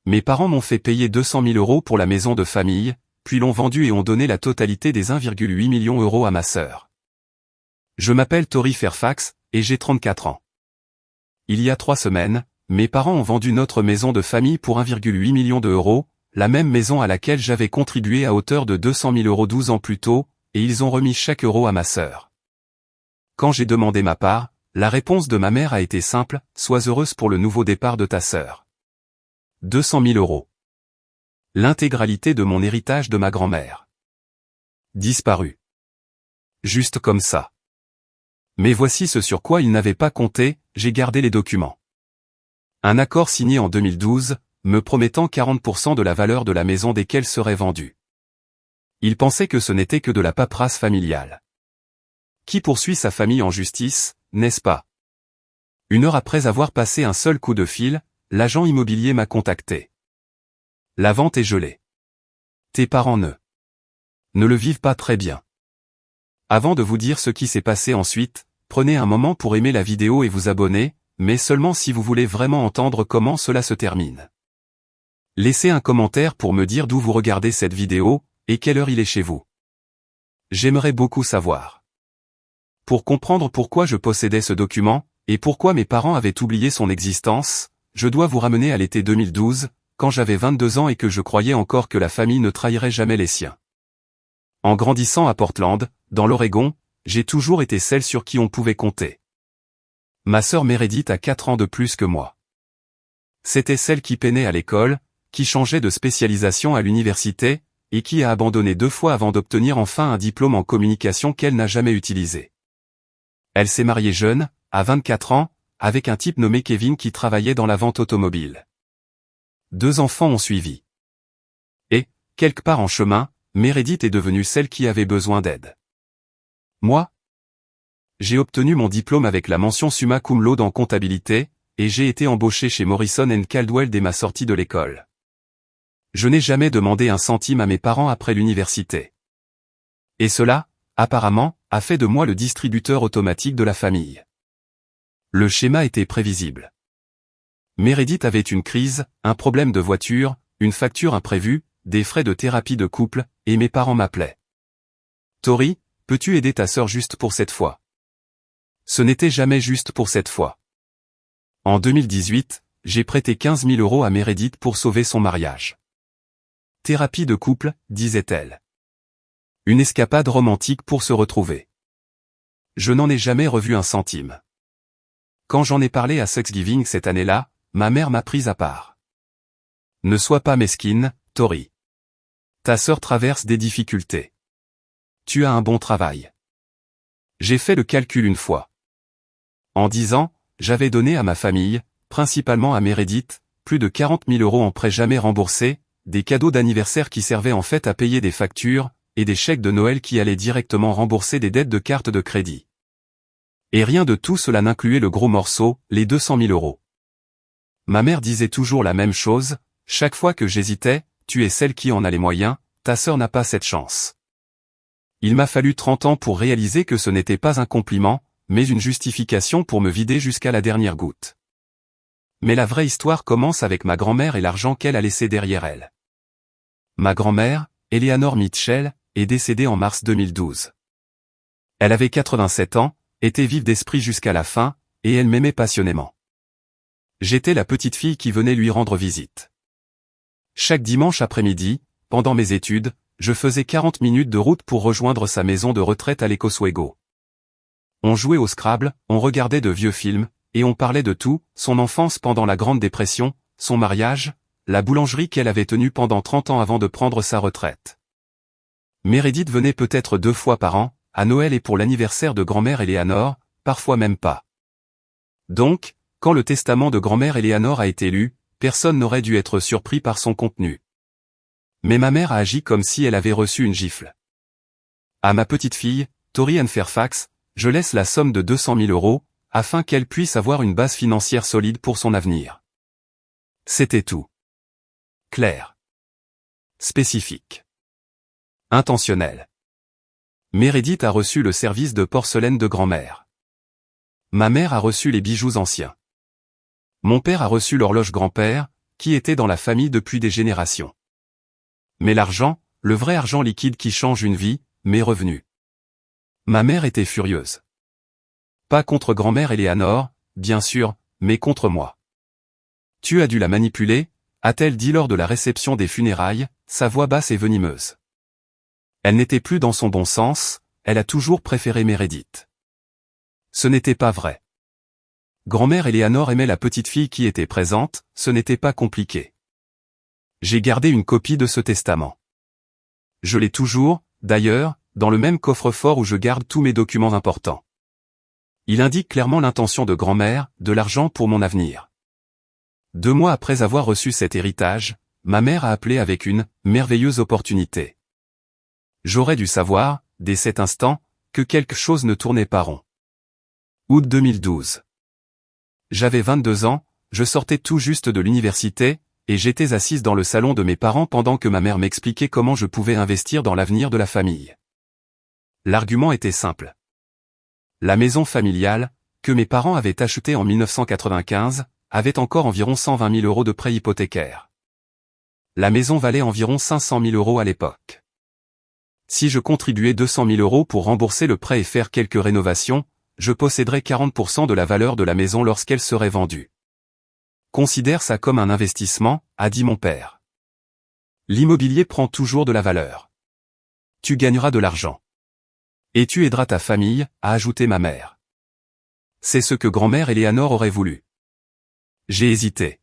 Mes parents m'ont fait payer 200 000 € pour la maison de famille, puis l'ont vendue et ont donné la totalité des 1,8 million € à ma sœur. Je m'appelle Tori Fairfax, et j'ai 34 ans. Il y a 3 semaines, mes parents ont vendu notre maison de famille pour 1,8 million €, la même maison à laquelle j'avais contribué à hauteur de 200 000 € 12 ans plus tôt, et ils ont remis chaque euro à ma sœur. Quand j'ai demandé ma part, la réponse de ma mère a été simple, « Sois heureuse pour le nouveau départ de ta sœur. » 200 000 €. L'intégralité de mon héritage de ma grand-mère. Disparu. Juste comme ça. Mais voici ce sur quoi ils n'avaient pas compté, j'ai gardé les documents. Un accord signé en 2012, me promettant 40% de la valeur de la maison dès qu'elle serait vendue. Ils pensaient que ce n'était que de la paperasse familiale. Qui poursuit sa famille en justice, n'est-ce pas? 1 heure après avoir passé un seul coup de fil, l'agent immobilier m'a contacté. La vente est gelée. Tes parents ne le vivent pas très bien. Avant de vous dire ce qui s'est passé ensuite, prenez un moment pour aimer la vidéo et vous abonner, mais seulement si vous voulez vraiment entendre comment cela se termine. Laissez un commentaire pour me dire d'où vous regardez cette vidéo, et quelle heure il est chez vous. J'aimerais beaucoup savoir. Pour comprendre pourquoi je possédais ce document, et pourquoi mes parents avaient oublié son existence, je dois vous ramener à l'été 2012, quand j'avais 22 ans et que je croyais encore que la famille ne trahirait jamais les siens. En grandissant à Portland, dans l'Oregon, j'ai toujours été celle sur qui on pouvait compter. Ma sœur Meredith a 4 ans de plus que moi. C'était celle qui peinait à l'école, qui changeait de spécialisation à l'université, et qui a abandonné 2 fois avant d'obtenir enfin un diplôme en communication qu'elle n'a jamais utilisé. Elle s'est mariée jeune, à 24 ans, avec un type nommé Kevin qui travaillait dans la vente automobile. 2 enfants ont suivi. Et, quelque part en chemin, Meredith est devenue celle qui avait besoin d'aide. Moi? J'ai obtenu mon diplôme avec la mention summa cum laude en comptabilité, et j'ai été embauché chez Morrison & Caldwell dès ma sortie de l'école. Je n'ai jamais demandé un centime à mes parents après l'université. Et cela, apparemment, a fait de moi le distributeur automatique de la famille. Le schéma était prévisible. Meredith avait une crise, un problème de voiture, une facture imprévue, des frais de thérapie de couple, et mes parents m'appelaient. Tori, peux-tu aider ta sœur juste pour cette fois? Ce n'était jamais juste pour cette fois. En 2018, j'ai prêté 15 000 € à Meredith pour sauver son mariage. Thérapie de couple, disait-elle. Une escapade romantique pour se retrouver. Je n'en ai jamais revu un centime. Quand j'en ai parlé à Thanksgiving cette année-là, ma mère m'a prise à part. Ne sois pas mesquine, Tori. Ta sœur traverse des difficultés. Tu as un bon travail. J'ai fait le calcul une fois. En 10 ans, j'avais donné à ma famille, principalement à Meredith, plus de 40 000 € en prêts jamais remboursés, des cadeaux d'anniversaire qui servaient en fait à payer des factures, et des chèques de Noël qui allaient directement rembourser des dettes de cartes de crédit. Et rien de tout cela n'incluait le gros morceau, les 200 000 €. Ma mère disait toujours la même chose, chaque fois que j'hésitais, tu es celle qui en a les moyens, ta sœur n'a pas cette chance. Il m'a fallu 30 ans pour réaliser que ce n'était pas un compliment, mais une justification pour me vider jusqu'à la dernière goutte. Mais la vraie histoire commence avec ma grand-mère et l'argent qu'elle a laissé derrière elle. Ma grand-mère, Eleanor Mitchell, est décédée en mars 2012. Elle avait 87 ans, était vive d'esprit jusqu'à la fin, et elle m'aimait passionnément. J'étais la petite fille qui venait lui rendre visite. Chaque dimanche après-midi, pendant mes études, je faisais 40 minutes de route pour rejoindre sa maison de retraite à Lake Oswego. On jouait au Scrabble, on regardait de vieux films, et on parlait de tout, son enfance pendant la Grande Dépression, son mariage, la boulangerie qu'elle avait tenue pendant 30 ans avant de prendre sa retraite. Meredith venait peut-être 2 fois par an, à Noël et pour l'anniversaire de grand-mère Eleanor, parfois même pas. Donc, quand le testament de grand-mère Eleanor a été lu, personne n'aurait dû être surpris par son contenu. Mais ma mère a agi comme si elle avait reçu une gifle. À ma petite fille, Tori Ann Fairfax, je laisse la somme de 200 000 €, afin qu'elle puisse avoir une base financière solide pour son avenir. C'était tout. Clair. Spécifique. Intentionnel. Meredith a reçu le service de porcelaine de grand-mère. Ma mère a reçu les bijoux anciens. Mon père a reçu l'horloge grand-père, qui était dans la famille depuis des générations. Mais l'argent, le vrai argent liquide qui change une vie, mes revenus. Ma mère était furieuse. Pas contre grand-mère Éléanore, bien sûr, mais contre moi. Tu as dû la manipuler, a-t-elle dit lors de la réception des funérailles, sa voix basse et venimeuse. Elle n'était plus dans son bon sens, elle a toujours préféré Meredith. Ce n'était pas vrai. Grand-mère Éléanore aimait la petite fille qui était présente, ce n'était pas compliqué. J'ai gardé une copie de ce testament. Je l'ai toujours, d'ailleurs, dans le même coffre-fort où je garde tous mes documents importants. Il indique clairement l'intention de grand-mère, de l'argent pour mon avenir. 2 mois après avoir reçu cet héritage, ma mère a appelé avec une merveilleuse opportunité. J'aurais dû savoir, dès cet instant, que quelque chose ne tournait pas rond. Août 2012. J'avais 22 ans, je sortais tout juste de l'université, et j'étais assise dans le salon de mes parents pendant que ma mère m'expliquait comment je pouvais investir dans l'avenir de la famille. L'argument était simple. La maison familiale, que mes parents avaient achetée en 1995, avait encore environ 120 000 € de prêt hypothécaire. La maison valait environ 500 000 € à l'époque. Si je contribuais 200 000 € pour rembourser le prêt et faire quelques rénovations, je posséderais 40% de la valeur de la maison lorsqu'elle serait vendue. Considère ça comme un investissement, a dit mon père. L'immobilier prend toujours de la valeur. Tu gagneras de l'argent. Et tu aideras ta famille, a ajouté ma mère. C'est ce que grand-mère Éléanore aurait voulu. J'ai hésité.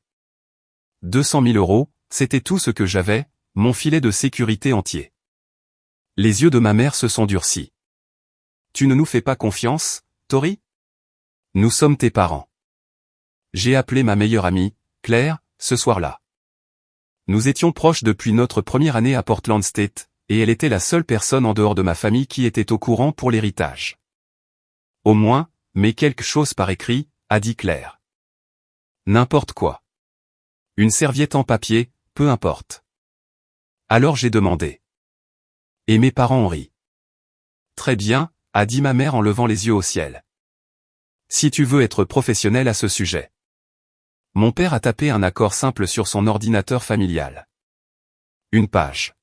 200 000 €, c'était tout ce que j'avais, mon filet de sécurité entier. Les yeux de ma mère se sont durcis. Tu ne nous fais pas confiance, Tori? Nous sommes tes parents. J'ai appelé ma meilleure amie, Claire, ce soir-là. Nous étions proches depuis notre première année à Portland State, et elle était la seule personne en dehors de ma famille qui était au courant pour l'héritage. Au moins, mets quelque chose par écrit, a dit Claire. N'importe quoi. Une serviette en papier, peu importe. Alors j'ai demandé. Et mes parents ont ri. Très bien, a dit ma mère en levant les yeux au ciel. Si tu veux être professionnel à ce sujet. Mon père a tapé un accord simple sur son ordinateur familial. Une page.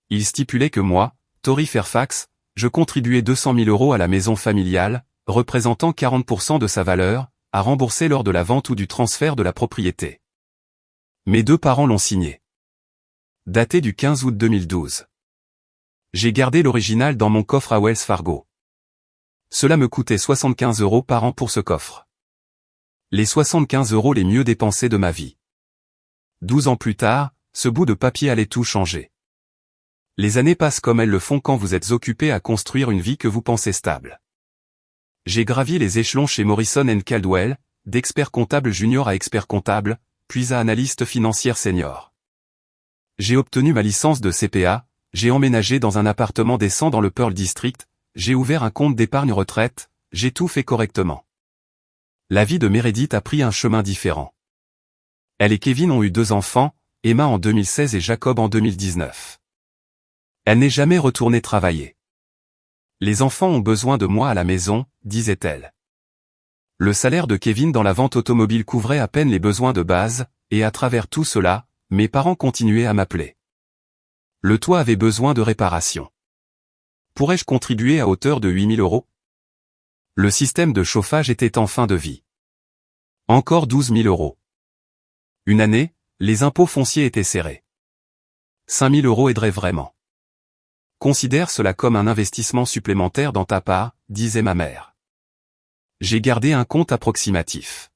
Il stipulait que moi, Tori Fairfax, je contribuais 200 000 € à la maison familiale, représentant 40% de sa valeur, à rembourser lors de la vente ou du transfert de la propriété. Mes 2 parents l'ont signé. Daté du 15 août 2012. J'ai gardé l'original dans mon coffre à Wells Fargo. Cela me coûtait 75 € par an pour ce coffre. Les 75 € les mieux dépensés de ma vie. 12 ans plus tard, ce bout de papier allait tout changer. Les années passent comme elles le font quand vous êtes occupé à construire une vie que vous pensez stable. J'ai gravi les échelons chez Morrison & Caldwell, d'expert comptable junior à expert comptable, puis à analyste financière senior. J'ai obtenu ma licence de CPA, j'ai emménagé dans un appartement décent dans le Pearl District, j'ai ouvert un compte d'épargne retraite, j'ai tout fait correctement. La vie de Meredith a pris un chemin différent. Elle et Kevin ont eu 2 enfants, Emma en 2016 et Jacob en 2019. Elle n'est jamais retournée travailler. Les enfants ont besoin de moi à la maison, disait-elle. Le salaire de Kevin dans la vente automobile couvrait à peine les besoins de base, et à travers tout cela, mes parents continuaient à m'appeler. Le toit avait besoin de réparation. Pourrais-je contribuer à hauteur de 8 000 €? Le système de chauffage était en fin de vie. Encore 12 000 €. Une année, les impôts fonciers étaient serrés. 5 000 € aideraient vraiment. Considère cela comme un investissement supplémentaire dans ta part, disait ma mère. J'ai gardé un compte approximatif.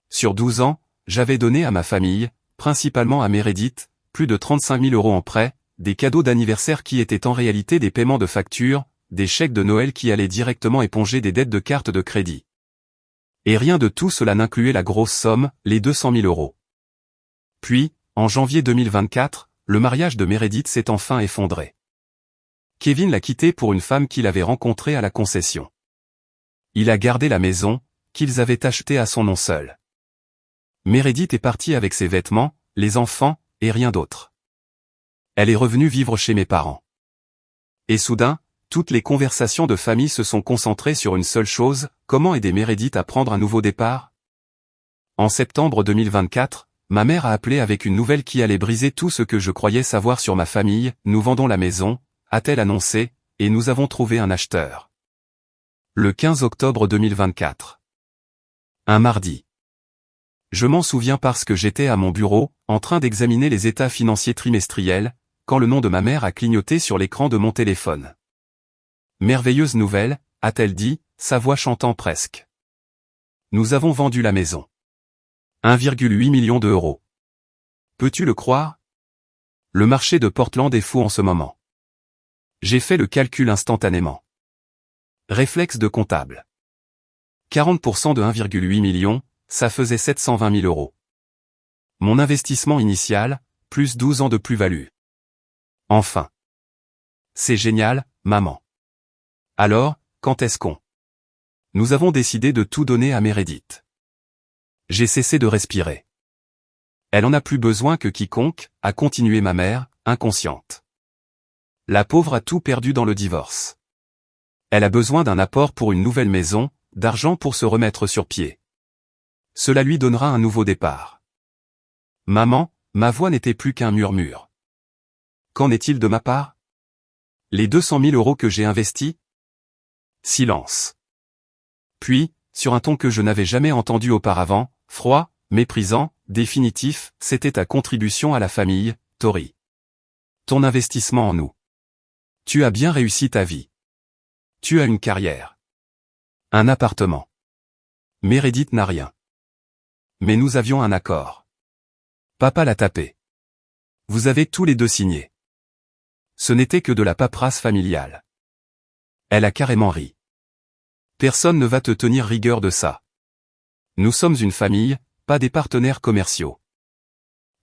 Sur 12 ans, j'avais donné à ma famille, principalement à Meredith, plus de 35 000 € en prêts, des cadeaux d'anniversaire qui étaient en réalité des paiements de factures, des chèques de Noël qui allaient directement éponger des dettes de cartes de crédit. Et rien de tout cela n'incluait la grosse somme, les 200 000 €. Puis, en janvier 2024, le mariage de Meredith s'est enfin effondré. Kevin l'a quitté pour une femme qu'il avait rencontrée à la concession. Il a gardé la maison, qu'ils avaient achetée à son nom seul. Meredith est partie avec ses vêtements, les enfants, et rien d'autre. Elle est revenue vivre chez mes parents. Et soudain, toutes les conversations de famille se sont concentrées sur une seule chose, comment aider Meredith à prendre un nouveau départ? En septembre 2024, ma mère a appelé avec une nouvelle qui allait briser tout ce que je croyais savoir sur ma famille. Nous vendons la maison, a-t-elle annoncé, et nous avons trouvé un acheteur. Le 15 octobre 2024. Un mardi. Je m'en souviens parce que j'étais à mon bureau, en train d'examiner les états financiers trimestriels, quand le nom de ma mère a clignoté sur l'écran de mon téléphone. Merveilleuse nouvelle, a-t-elle dit, sa voix chantant presque. Nous avons vendu la maison. 1,8 million d'euros. Peux-tu le croire? Le marché de Portland est fou en ce moment. J'ai fait le calcul instantanément. Réflexe de comptable. 40% de 1,8 million, ça faisait 720 000 euros. Mon investissement initial, plus 12 ans de plus-value. Enfin. C'est génial, maman. Alors, quand est-ce qu'on? Nous avons décidé de tout donner à Meredith. J'ai cessé de respirer. Elle en a plus besoin que quiconque, a continué ma mère, inconsciente. La pauvre a tout perdu dans le divorce. Elle a besoin d'un apport pour une nouvelle maison, d'argent pour se remettre sur pied. Cela lui donnera un nouveau départ. Maman, ma voix n'était plus qu'un murmure. Qu'en est-il de ma part? Les 200 000 euros que j'ai investis? Silence. Puis, sur un ton que je n'avais jamais entendu auparavant, froid, méprisant, définitif, c'était ta contribution à la famille, Tori. Ton investissement en nous. Tu as bien réussi ta vie. Tu as une carrière. Un appartement. Meredith n'a rien. Mais nous avions un accord. Papa l'a tapé. Vous avez tous les deux signé. Ce n'était que de la paperasse familiale. Elle a carrément ri. Personne ne va te tenir rigueur de ça. Nous sommes une famille, pas des partenaires commerciaux.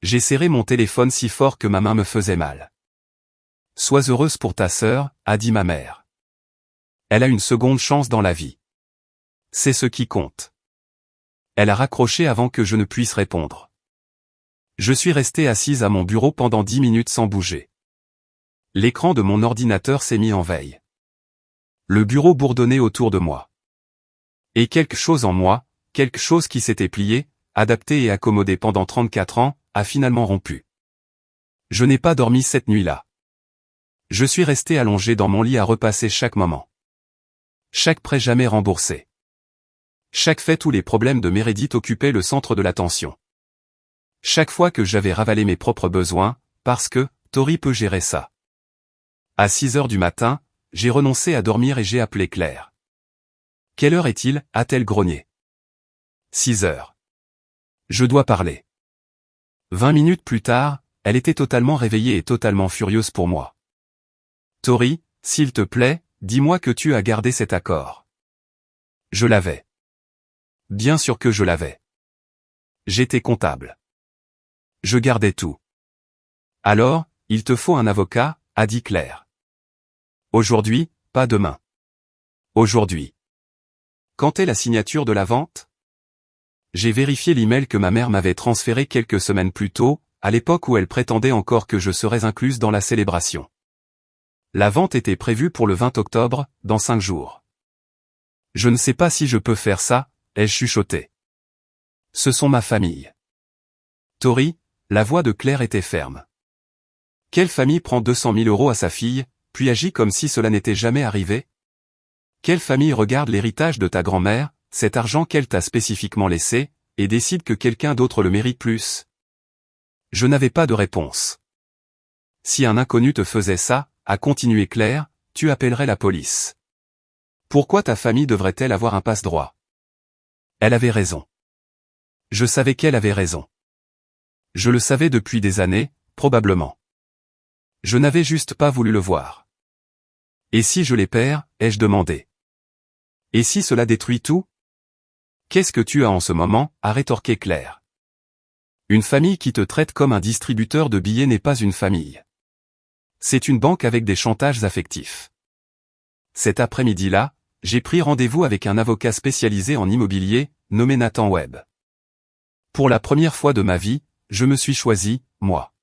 J'ai serré mon téléphone si fort que ma main me faisait mal. Sois heureuse pour ta sœur, a dit ma mère. Elle a une seconde chance dans la vie. C'est ce qui compte. Elle a raccroché avant que je ne puisse répondre. Je suis resté assise à mon bureau pendant 10 minutes sans bouger. L'écran de mon ordinateur s'est mis en veille. Le bureau bourdonnait autour de moi. Et quelque chose en moi, quelque chose qui s'était plié, adapté et accommodé pendant 34 ans, a finalement rompu. Je n'ai pas dormi cette nuit-là. Je suis resté allongé dans mon lit à repasser chaque moment. Chaque prêt jamais remboursé. Chaque fait où les problèmes de Meredith occupaient le centre de l'attention. Chaque fois que j'avais ravalé mes propres besoins, parce que, Tori peut gérer ça. À 6 heures du matin, j'ai renoncé à dormir et j'ai appelé Claire. Quelle heure est-il, a-t-elle grogné. 6 heures. Je dois parler. 20 minutes plus tard, elle était totalement réveillée et totalement furieuse pour moi. Tori, s'il te plaît, dis-moi que tu as gardé cet accord. Je l'avais. Bien sûr que je l'avais. J'étais comptable. Je gardais tout. Alors, il te faut un avocat, a dit Claire. Aujourd'hui, pas demain. Aujourd'hui. Quand est la signature de la vente? J'ai vérifié l'email que ma mère m'avait transféré quelques semaines plus tôt, à l'époque où elle prétendait encore que je serais incluse dans la célébration. La vente était prévue pour le 20 octobre, dans 5 jours. Je ne sais pas si je peux faire ça, ai-je chuchoté. Ce sont ma famille. Tori, la voix de Claire était ferme. Quelle famille prend 200 000 euros à sa fille, puis agit comme si cela n'était jamais arrivé? Quelle famille regarde l'héritage de ta grand-mère, cet argent qu'elle t'a spécifiquement laissé, et décide que quelqu'un d'autre le mérite plus? Je n'avais pas de réponse. Si un inconnu te faisait ça, a continué Claire, tu appellerais la police. Pourquoi ta famille devrait-elle avoir un passe-droit? Elle avait raison. Je savais qu'elle avait raison. Je le savais depuis des années, probablement. Je n'avais juste pas voulu le voir. Et si je les perds, ai-je demandé. Et si cela détruit tout? Qu'est-ce que tu as en ce moment, a rétorqué Claire. Une famille qui te traite comme un distributeur de billets n'est pas une famille. C'est une banque avec des chantages affectifs. Cet après-midi-là, j'ai pris rendez-vous avec un avocat spécialisé en immobilier, nommé Nathan Webb. Pour la première fois de ma vie, je me suis choisi, moi.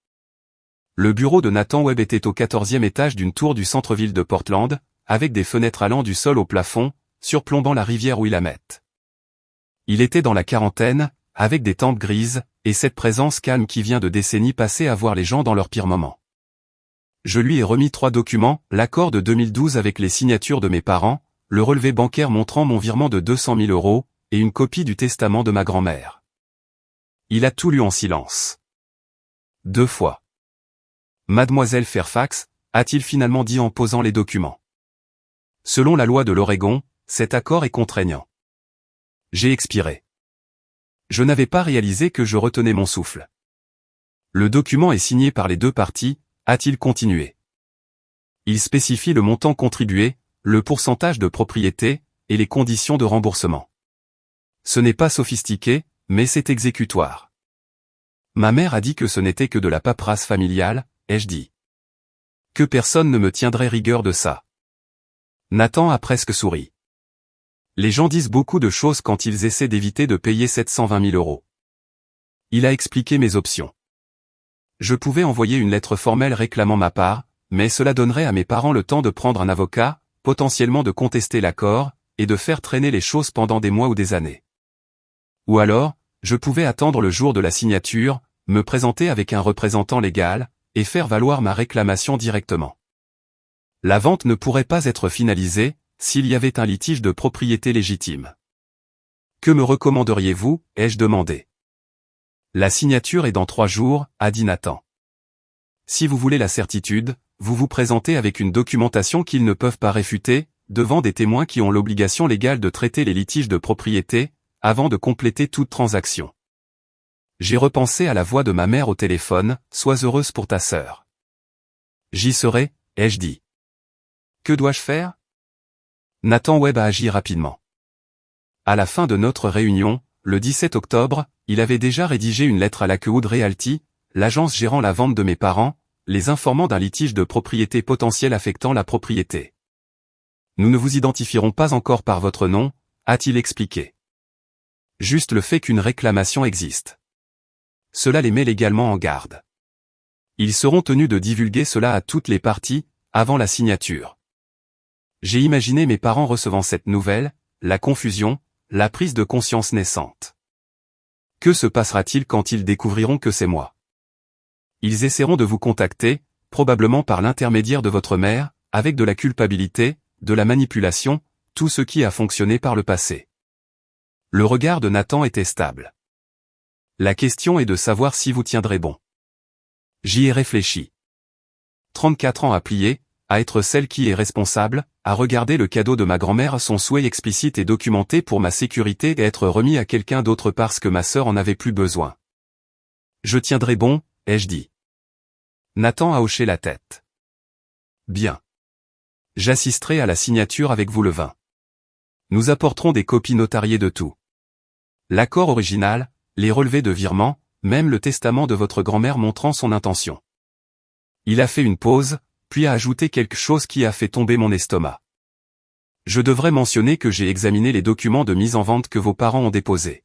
Le bureau de Nathan Webb était au 14e étage d'une tour du centre-ville de Portland, avec des fenêtres allant du sol au plafond, surplombant la rivière Willamette. Il était dans la quarantaine, avec des tempes grises, et cette présence calme qui vient de décennies passées à voir les gens dans leur pire moment. Je lui ai remis 3 documents, l'accord de 2012 avec les signatures de mes parents, le relevé bancaire montrant mon virement de 200 000 €, et une copie du testament de ma grand-mère. Il a tout lu en silence. 2 fois. Mademoiselle Fairfax, a-t-il finalement dit en posant les documents. Selon la loi de l'Oregon, cet accord est contraignant. J'ai expiré. Je n'avais pas réalisé que je retenais mon souffle. Le document est signé par les 2 parties, a-t-il continué. Il spécifie le montant contribué, le pourcentage de propriété, et les conditions de remboursement. Ce n'est pas sophistiqué, mais c'est exécutoire. Ma mère a dit que ce n'était que de la paperasse familiale, ai-je dit. Que personne ne me tiendrait rigueur de ça. Nathan a presque souri. Les gens disent beaucoup de choses quand ils essaient d'éviter de payer 720 000 €. Il a expliqué mes options. Je pouvais envoyer une lettre formelle réclamant ma part, mais cela donnerait à mes parents le temps de prendre un avocat, potentiellement de contester l'accord, et de faire traîner les choses pendant des mois ou des années. Ou alors, je pouvais attendre le jour de la signature, me présenter avec un représentant légal, et faire valoir ma réclamation directement. La vente ne pourrait pas être finalisée, s'il y avait un litige de propriété légitime. Que me recommanderiez-vous, ai-je demandé. La signature est dans 3 jours, a dit Nathan. Si vous voulez la certitude, vous vous présentez avec une documentation qu'ils ne peuvent pas réfuter, devant des témoins qui ont l'obligation légale de traiter les litiges de propriété, avant de compléter toute transaction. J'ai repensé à la voix de ma mère au téléphone, sois heureuse pour ta sœur. J'y serai, ai-je dit. Que dois-je faire? Nathan Webb a agi rapidement. À la fin de notre réunion, le 17 octobre, il avait déjà rédigé une lettre à Lakewood Realty, l'agence gérant la vente de mes parents, les informant d'un litige de propriété potentiel affectant la propriété. Nous ne vous identifierons pas encore par votre nom, a-t-il expliqué. Juste le fait qu'une réclamation existe. Cela les met légalement en garde. Ils seront tenus de divulguer cela à toutes les parties, avant la signature. J'ai imaginé mes parents recevant cette nouvelle, la confusion, la prise de conscience naissante. Que se passera-t-il quand ils découvriront que c'est moi? Ils essaieront de vous contacter, probablement par l'intermédiaire de votre mère, avec de la culpabilité, de la manipulation, tout ce qui a fonctionné par le passé. Le regard de Nathan était stable. La question est de savoir si vous tiendrez bon. J'y ai réfléchi. 34 ans à plier, à être celle qui est responsable, à regarder le cadeau de ma grand-mère, son souhait explicite et documenté pour ma sécurité et être remis à quelqu'un d'autre parce que ma sœur en avait plus besoin. Je tiendrai bon, ai-je dit. Nathan a hoché la tête. Bien. J'assisterai à la signature avec vous le 20. Nous apporterons des copies notariées de tout. L'accord original, les relevés de virement, même le testament de votre grand-mère montrant son intention. Il a fait une pause, puis a ajouté quelque chose qui a fait tomber mon estomac. Je devrais mentionner que j'ai examiné les documents de mise en vente que vos parents ont déposés.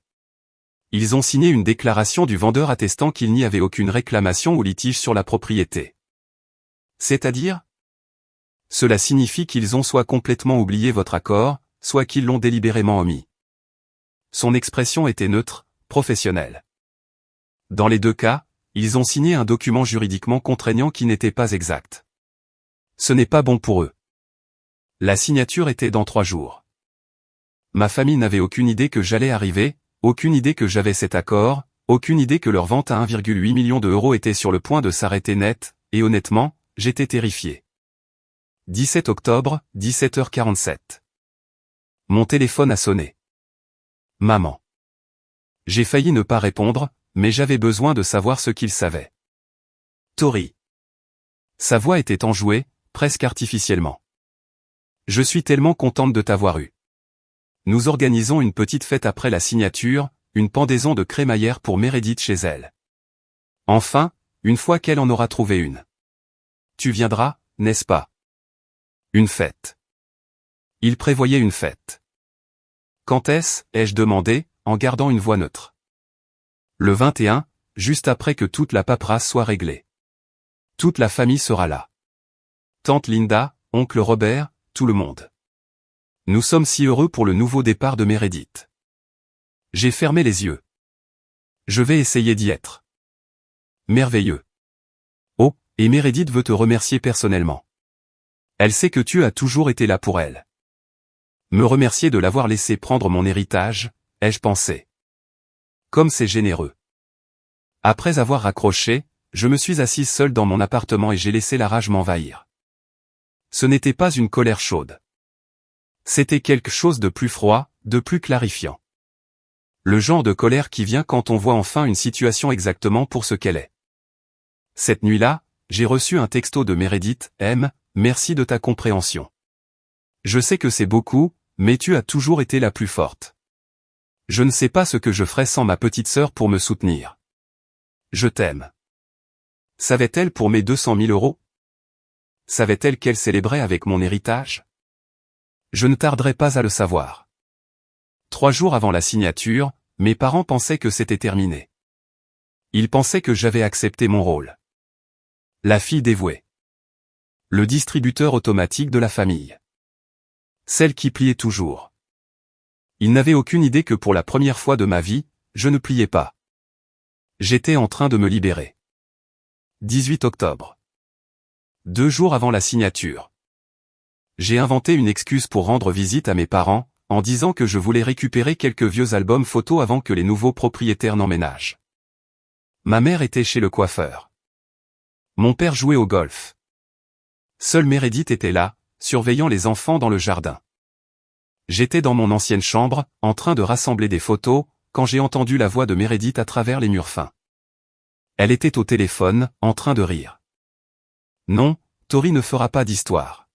Ils ont signé une déclaration du vendeur attestant qu'il n'y avait aucune réclamation ou litige sur la propriété. C'est-à-dire? Cela signifie qu'ils ont soit complètement oublié votre accord, soit qu'ils l'ont délibérément omis. Son expression était neutre, professionnelle. Dans les 2 cas, ils ont signé un document juridiquement contraignant qui n'était pas exact. Ce n'est pas bon pour eux. La signature était dans 3 jours. Ma famille n'avait aucune idée que j'allais arriver, aucune idée que j'avais cet accord, aucune idée que leur vente à 1,8 million € était sur le point de s'arrêter net, et honnêtement, j'étais terrifié. 17 octobre, 17h47. Mon téléphone a sonné. Maman. J'ai failli ne pas répondre, mais j'avais besoin de savoir ce qu'il savait. Tori. Sa voix était enjouée, presque artificiellement. Je suis tellement contente de t'avoir eu. Nous organisons une petite fête après la signature, une pendaison de crémaillère pour Meredith chez elle. Enfin, une fois qu'elle en aura trouvé une. Tu viendras, n'est-ce pas? Une fête. Il prévoyait une fête. Quand est-ce, ai-je demandé, en gardant une voix neutre. Le 21, juste après que toute la paperasse soit réglée. Toute la famille sera là. Tante Linda, oncle Robert, tout le monde. Nous sommes si heureux pour le nouveau départ de Meredith. J'ai fermé les yeux. Je vais essayer d'y être. Merveilleux. Oh, et Meredith veut te remercier personnellement. Elle sait que tu as toujours été là pour elle. Me remercier de l'avoir laissé prendre mon héritage, ai-je pensé. Comme c'est généreux. Après avoir raccroché, je me suis assise seule dans mon appartement et j'ai laissé la rage m'envahir. Ce n'était pas une colère chaude. C'était quelque chose de plus froid, de plus clarifiant. Le genre de colère qui vient quand on voit enfin une situation exactement pour ce qu'elle est. Cette nuit-là, j'ai reçu un texto de Meredith, M, merci de ta compréhension. Je sais que c'est beaucoup, mais tu as toujours été la plus forte. Je ne sais pas ce que je ferais sans ma petite sœur pour me soutenir. Je t'aime. Savait-elle pour mes 200 000 euros? Savait-elle qu'elle célébrait avec mon héritage? Je ne tarderai pas à le savoir. 3 jours avant la signature, mes parents pensaient que c'était terminé. Ils pensaient que j'avais accepté mon rôle. La fille dévouée. Le distributeur automatique de la famille. Celle qui pliait toujours. Ils n'avaient aucune idée que pour la première fois de ma vie, je ne pliais pas. J'étais en train de me libérer. 18 octobre. 2 jours avant la signature. J'ai inventé une excuse pour rendre visite à mes parents, en disant que je voulais récupérer quelques vieux albums photos avant que les nouveaux propriétaires n'emménagent. Ma mère était chez le coiffeur. Mon père jouait au golf. Seule Meredith était là, surveillant les enfants dans le jardin. J'étais dans mon ancienne chambre, en train de rassembler des photos, quand j'ai entendu la voix de Meredith à travers les murs fins. Elle était au téléphone, en train de rire. Non, Tori ne fera pas d'histoire.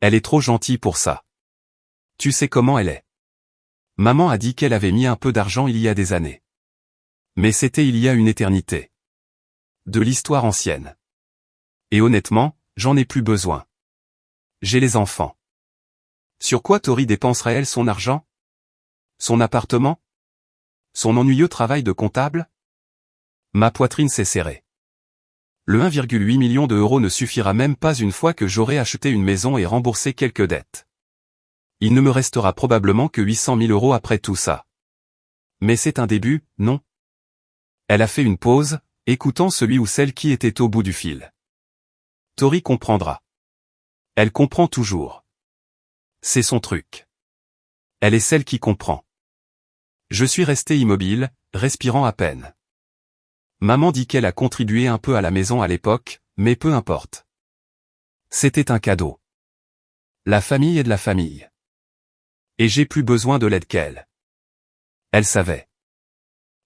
Elle est trop gentille pour ça. Tu sais comment elle est. Maman a dit qu'elle avait mis un peu d'argent il y a des années. Mais c'était il y a une éternité. De l'histoire ancienne. Et honnêtement, j'en ai plus besoin. J'ai les enfants. Sur quoi Tori dépenserait-elle son argent? Son appartement? Son ennuyeux travail de comptable? Ma poitrine s'est serrée. Le 1,8 million d'euros ne suffira même pas une fois que j'aurai acheté une maison et remboursé quelques dettes. Il ne me restera probablement que 800 000 euros après tout ça. Mais c'est un début, non? Elle a fait une pause, écoutant celui ou celle qui était au bout du fil. Tori comprendra. Elle comprend toujours. C'est son truc. Elle est celle qui comprend. Je suis resté immobile, respirant à peine. Maman dit qu'elle a contribué un peu à la maison à l'époque, mais peu importe. C'était un cadeau. La famille est de la famille. Et j'ai plus besoin de l'aide qu'elle. Elle savait.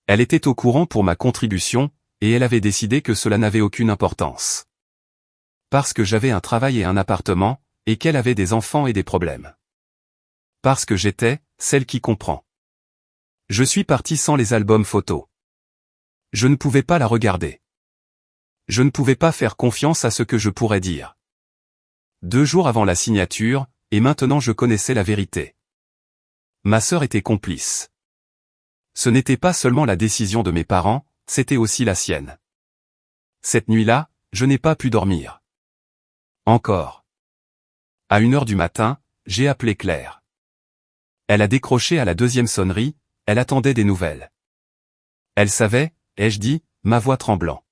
Elle était au courant pour ma contribution, et elle avait décidé que cela n'avait aucune importance. Parce que j'avais un travail et un appartement, et qu'elle avait des enfants et des problèmes. Parce que j'étais, celle qui comprend. Je suis parti sans les albums photos. Je ne pouvais pas la regarder. Je ne pouvais pas faire confiance à ce que je pourrais dire. 2 jours avant la signature, et maintenant je connaissais la vérité. Ma sœur était complice. Ce n'était pas seulement la décision de mes parents, c'était aussi la sienne. Cette nuit-là, je n'ai pas pu dormir. Encore. À 1h du matin, j'ai appelé Claire. Elle a décroché à la 2e sonnerie, elle attendait des nouvelles. Elle savait, ai-je dit, ma voix tremblant.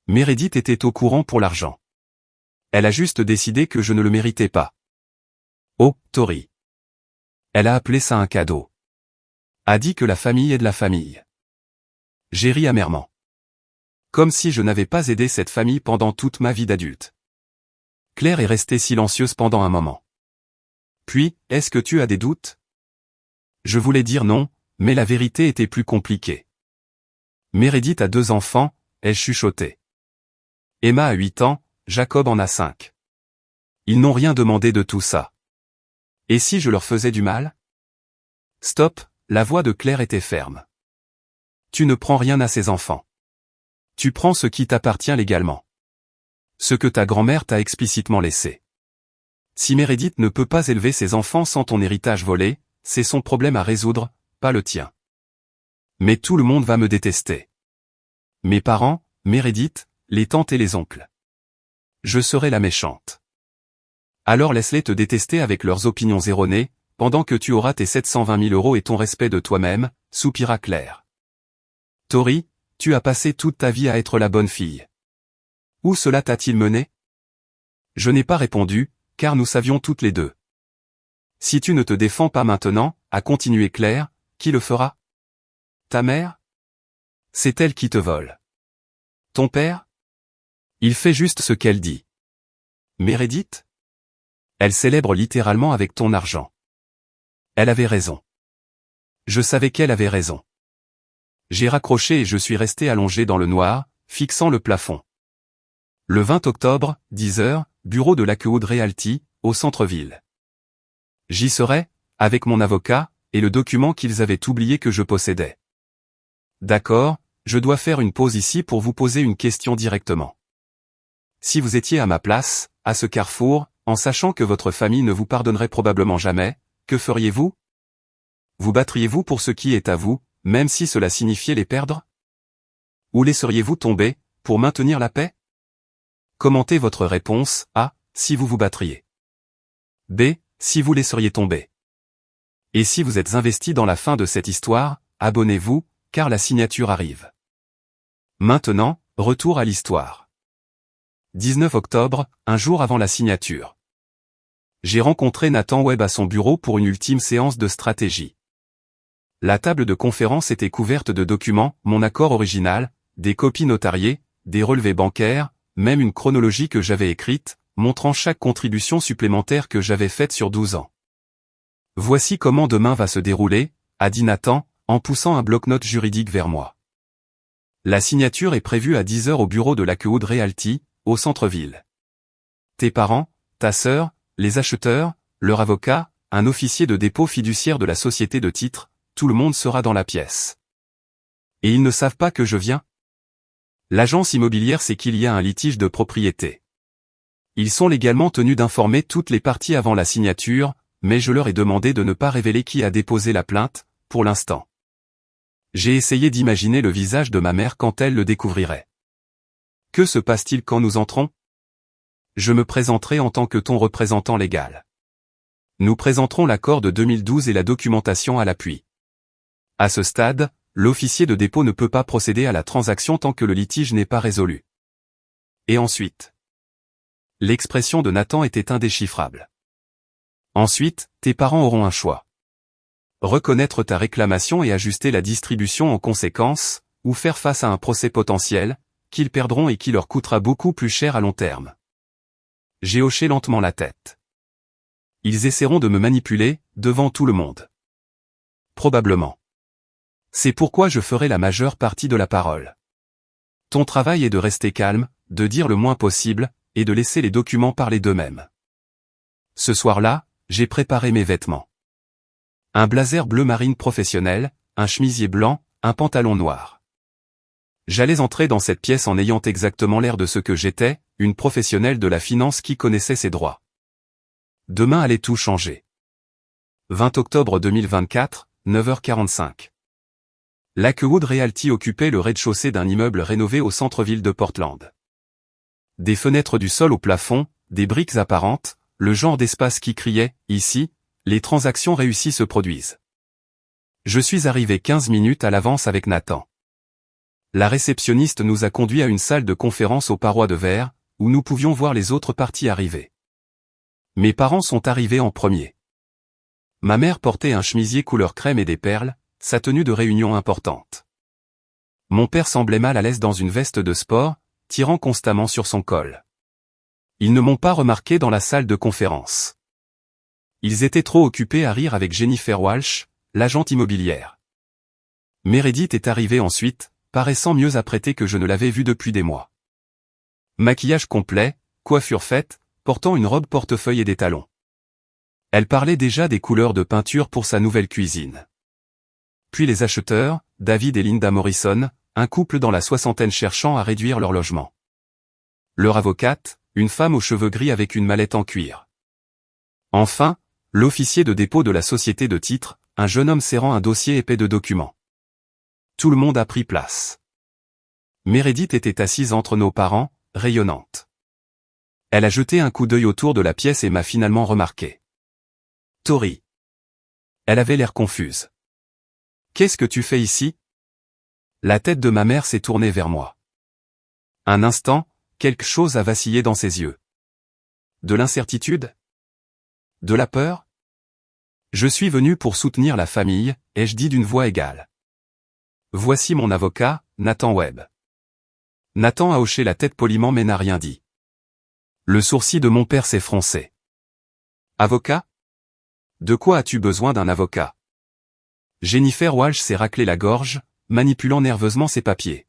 Meredith était au courant pour l'argent. Elle a juste décidé que je ne le méritais pas. Oh, Tori. Elle a appelé ça un cadeau. A dit que la famille est de la famille. J'ai ri amèrement. Comme si je n'avais pas aidé cette famille pendant toute ma vie d'adulte. Claire est restée silencieuse pendant un moment. Puis, est-ce que tu as des doutes? Je voulais dire non, mais la vérité était plus compliquée. Meredith a 2 enfants, ai-je chuchoté. Emma a 8 ans, Jacob en a 5. Ils n'ont rien demandé de tout ça. Et si je leur faisais du mal? Stop, la voix de Claire était ferme. Tu ne prends rien à ces enfants. Tu prends ce qui t'appartient légalement. Ce que ta grand-mère t'a explicitement laissé. Si Meredith ne peut pas élever ses enfants sans ton héritage volé, c'est son problème à résoudre, pas le tien. Mais tout le monde va me détester. Mes parents, Meredith, les tantes et les oncles. Je serai la méchante. Alors laisse-les te détester avec leurs opinions erronées, pendant que tu auras tes 720 000 euros et ton respect de toi-même, soupira Claire. Tori, tu as passé toute ta vie à être la bonne fille. Où cela t'a-t-il mené? Je n'ai pas répondu, car nous savions toutes les deux. Si tu ne te défends pas maintenant, a continué Claire, qui le fera? Ta mère? C'est elle qui te vole. Ton père? Il fait juste ce qu'elle dit. Meredith? Elle célèbre littéralement avec ton argent. Elle avait raison. Je savais qu'elle avait raison. J'ai raccroché et je suis resté allongé dans le noir, fixant le plafond. Le 20 octobre, 10h, bureau de Lakewood Realty, au centre-ville. J'y serai, avec mon avocat, et le document qu'ils avaient oublié que je possédais. D'accord, je dois faire une pause ici pour vous poser une question directement. Si vous étiez à ma place, à ce carrefour, en sachant que votre famille ne vous pardonnerait probablement jamais, que feriez-vous? Vous battriez-vous pour ce qui est à vous, même si cela signifiait les perdre? Ou laisseriez-vous tomber, pour maintenir la paix? Commentez votre réponse, A, si vous vous battriez. B, si vous laisseriez tomber. Et si vous êtes investi dans la fin de cette histoire, abonnez-vous, car la signature arrive. Maintenant, retour à l'histoire. 19 octobre, un jour avant la signature. J'ai rencontré Nathan Webb à son bureau pour une ultime séance de stratégie. La table de conférence était couverte de documents, mon accord original, des copies notariées, des relevés bancaires, même une chronologie que j'avais écrite, montrant chaque contribution supplémentaire que j'avais faite sur 12 ans. Voici comment demain va se dérouler, a dit Nathan, en poussant un bloc-notes juridique vers moi. La signature est prévue à 10h au bureau de Lakewood Realty, au centre-ville. Tes parents, ta sœur, les acheteurs, leur avocat, un officier de dépôt fiduciaire de la société de titres, tout le monde sera dans la pièce. Et ils ne savent pas que je viens? L'agence immobilière sait qu'il y a un litige de propriété. Ils sont légalement tenus d'informer toutes les parties avant la signature, mais je leur ai demandé de ne pas révéler qui a déposé la plainte, pour l'instant. J'ai essayé d'imaginer le visage de ma mère quand elle le découvrirait. Que se passe-t-il quand nous entrons? Je me présenterai en tant que ton représentant légal. Nous présenterons l'accord de 2012 et la documentation à l'appui. À ce stade, l'officier de dépôt ne peut pas procéder à la transaction tant que le litige n'est pas résolu. Et ensuite? L'expression de Nathan était indéchiffrable. Ensuite, tes parents auront un choix. Reconnaître ta réclamation et ajuster la distribution en conséquence, ou faire face à un procès potentiel, qu'ils perdront et qui leur coûtera beaucoup plus cher à long terme. J'ai hoché lentement la tête. Ils essaieront de me manipuler, devant tout le monde. Probablement. C'est pourquoi je ferai la majeure partie de la parole. Ton travail est de rester calme, de dire le moins possible, et de laisser les documents parler d'eux-mêmes. Ce soir-là, j'ai préparé mes vêtements. Un blazer bleu marine professionnel, un chemisier blanc, un pantalon noir. J'allais entrer dans cette pièce en ayant exactement l'air de ce que j'étais, une professionnelle de la finance qui connaissait ses droits. Demain allait tout changer. 20 octobre 2024, 9h45. Lakewood Realty occupait le rez-de-chaussée d'un immeuble rénové au centre-ville de Portland. Des fenêtres du sol au plafond, des briques apparentes, le genre d'espace qui criait, ici, les transactions réussies se produisent. Je suis arrivé 15 minutes à l'avance avec Nathan. La réceptionniste nous a conduits à une salle de conférence aux parois de verre, où nous pouvions voir les autres parties arriver. Mes parents sont arrivés en premier. Ma mère portait un chemisier couleur crème et des perles, sa tenue de réunion importante. Mon père semblait mal à l'aise dans une veste de sport, tirant constamment sur son col. Ils ne m'ont pas remarqué dans la salle de conférence. Ils étaient trop occupés à rire avec Jennifer Walsh, l'agente immobilière. Meredith est arrivée ensuite, paraissant mieux apprêtée que je ne l'avais vue depuis des mois. Maquillage complet, coiffure faite, portant une robe portefeuille et des talons. Elle parlait déjà des couleurs de peinture pour sa nouvelle cuisine. Puis les acheteurs, David et Linda Morrison, un couple dans la soixantaine cherchant à réduire leur logement. Leur avocate, une femme aux cheveux gris avec une mallette en cuir. Enfin, l'officier de dépôt de la société de titres, un jeune homme serrant un dossier épais de documents. Tout le monde a pris place. Meredith était assise entre nos parents, rayonnante. Elle a jeté un coup d'œil autour de la pièce et m'a finalement remarqué. Tori. Elle avait l'air confuse. Qu'est-ce que tu fais ici? La tête de ma mère s'est tournée vers moi. Un instant, quelque chose a vacillé dans ses yeux. De l'incertitude? De la peur? Je suis venu pour soutenir la famille, ai-je dit d'une voix égale. Voici mon avocat, Nathan Webb. Nathan a hoché la tête poliment mais n'a rien dit. Le sourcil de mon père s'est froncé. Avocat? De quoi as-tu besoin d'un avocat? Jennifer Walsh s'est raclé la gorge, manipulant nerveusement ses papiers.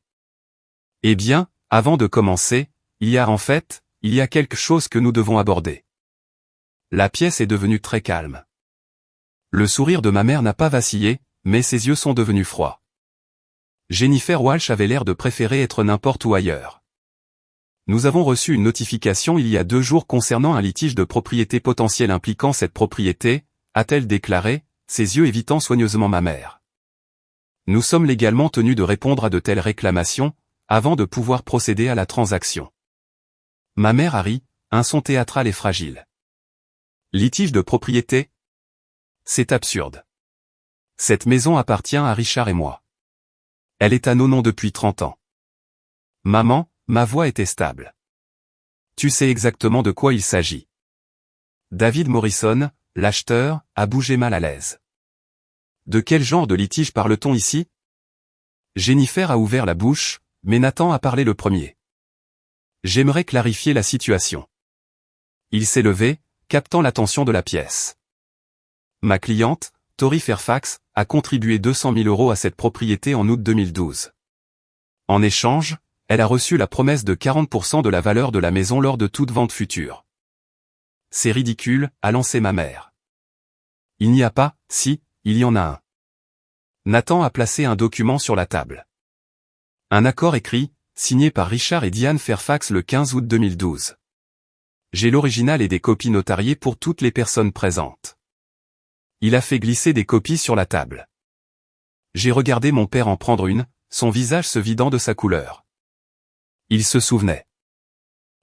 Eh bien, avant de commencer, il y a quelque chose que nous devons aborder. La pièce est devenue très calme. Le sourire de ma mère n'a pas vacillé, mais ses yeux sont devenus froids. Jennifer Walsh avait l'air de préférer être n'importe où ailleurs. Nous avons reçu une notification il y a 2 jours concernant un litige de propriété potentiel impliquant cette propriété, a-t-elle déclaré, ses yeux évitant soigneusement ma mère. Nous sommes légalement tenus de répondre à de telles réclamations, avant de pouvoir procéder à la transaction. Ma mère a ri, un son théâtral et fragile. Litige de propriété? C'est absurde. Cette maison appartient à Richard et moi. Elle est à nos noms depuis 30 ans. Maman, ma voix était stable. Tu sais exactement de quoi il s'agit. David Morrison, l'acheteur, a bougé mal à l'aise. De quel genre de litige parle-t-on ici? Jennifer a ouvert la bouche, mais Nathan a parlé le premier. J'aimerais clarifier la situation. Il s'est levé, captant l'attention de la pièce. Ma cliente, Tori Fairfax, a contribué 200 000 € à cette propriété en août 2012. En échange, elle a reçu la promesse de 40% de la valeur de la maison lors de toute vente future. C'est ridicule, a lancé ma mère. Il n'y a pas, si, il y en a un. Nathan a placé un document sur la table. Un accord écrit, signé par Richard et Diane Fairfax le 15 août 2012. J'ai l'original et des copies notariées pour toutes les personnes présentes. Il a fait glisser des copies sur la table. J'ai regardé mon père en prendre une, son visage se vidant de sa couleur. Il se souvenait.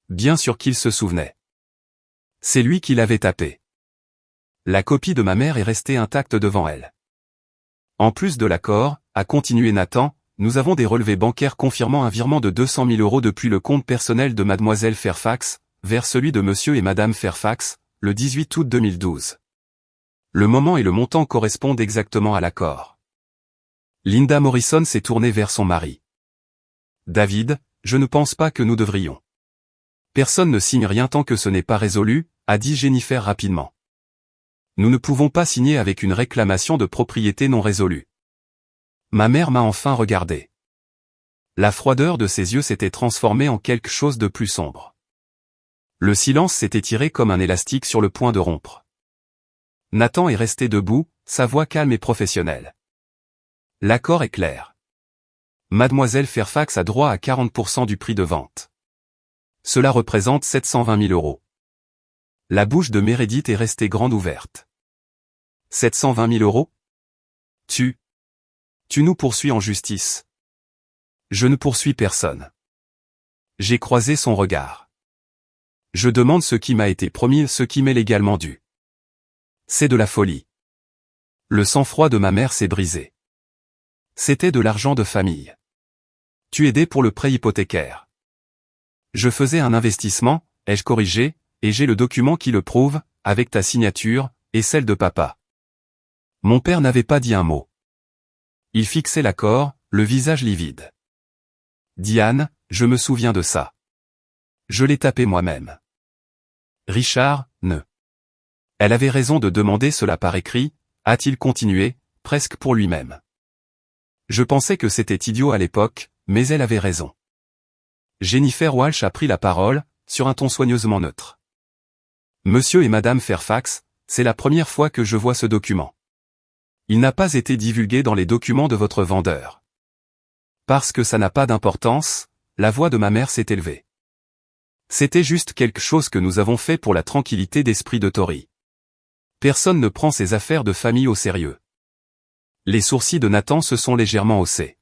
Bien sûr qu'il se souvenait. C'est lui qui l'avait tapé. La copie de ma mère est restée intacte devant elle. En plus de l'accord, a continué Nathan, nous avons des relevés bancaires confirmant un virement de 200 000 € depuis le compte personnel de mademoiselle Fairfax, vers celui de monsieur et madame Fairfax, le 18 août 2012. Le moment et le montant correspondent exactement à l'accord. Linda Morrison s'est tournée vers son mari. David, je ne pense pas que nous devrions. Personne ne signe rien tant que ce n'est pas résolu, a dit Jennifer rapidement. Nous ne pouvons pas signer avec une réclamation de propriété non résolue. Ma mère m'a enfin regardé. La froideur de ses yeux s'était transformée en quelque chose de plus sombre. Le silence s'était étiré comme un élastique sur le point de rompre. Nathan est resté debout, sa voix calme et professionnelle. L'accord est clair. Mademoiselle Fairfax a droit à 40% du prix de vente. Cela représente 720 000 €. La bouche de Meredith est restée grande ouverte. 720 000 €? Tu nous poursuis en justice. Je ne poursuis personne. J'ai croisé son regard. Je demande ce qui m'a été promis, ce qui m'est légalement dû. C'est de la folie. Le sang-froid de ma mère s'est brisé. C'était de l'argent de famille. Tu aidais pour le prêt hypothécaire. Je faisais un investissement, ai-je corrigé, et j'ai le document qui le prouve, avec ta signature, et celle de papa. Mon père n'avait pas dit un mot. Il fixait l'accord, le visage livide. Diane, je me souviens de ça. Je l'ai tapé moi-même. Richard, ne. Elle avait raison de demander cela par écrit, a-t-il continué, presque pour lui-même. Je pensais que c'était idiot à l'époque, mais elle avait raison. Jennifer Walsh a pris la parole, sur un ton soigneusement neutre. Monsieur et madame Fairfax, c'est la première fois que je vois ce document. Il n'a pas été divulgué dans les documents de votre vendeur. Parce que ça n'a pas d'importance, la voix de ma mère s'est élevée. C'était juste quelque chose que nous avons fait pour la tranquillité d'esprit de Tori. Personne ne prend ses affaires de famille au sérieux. Les sourcils de Nathan se sont légèrement haussés.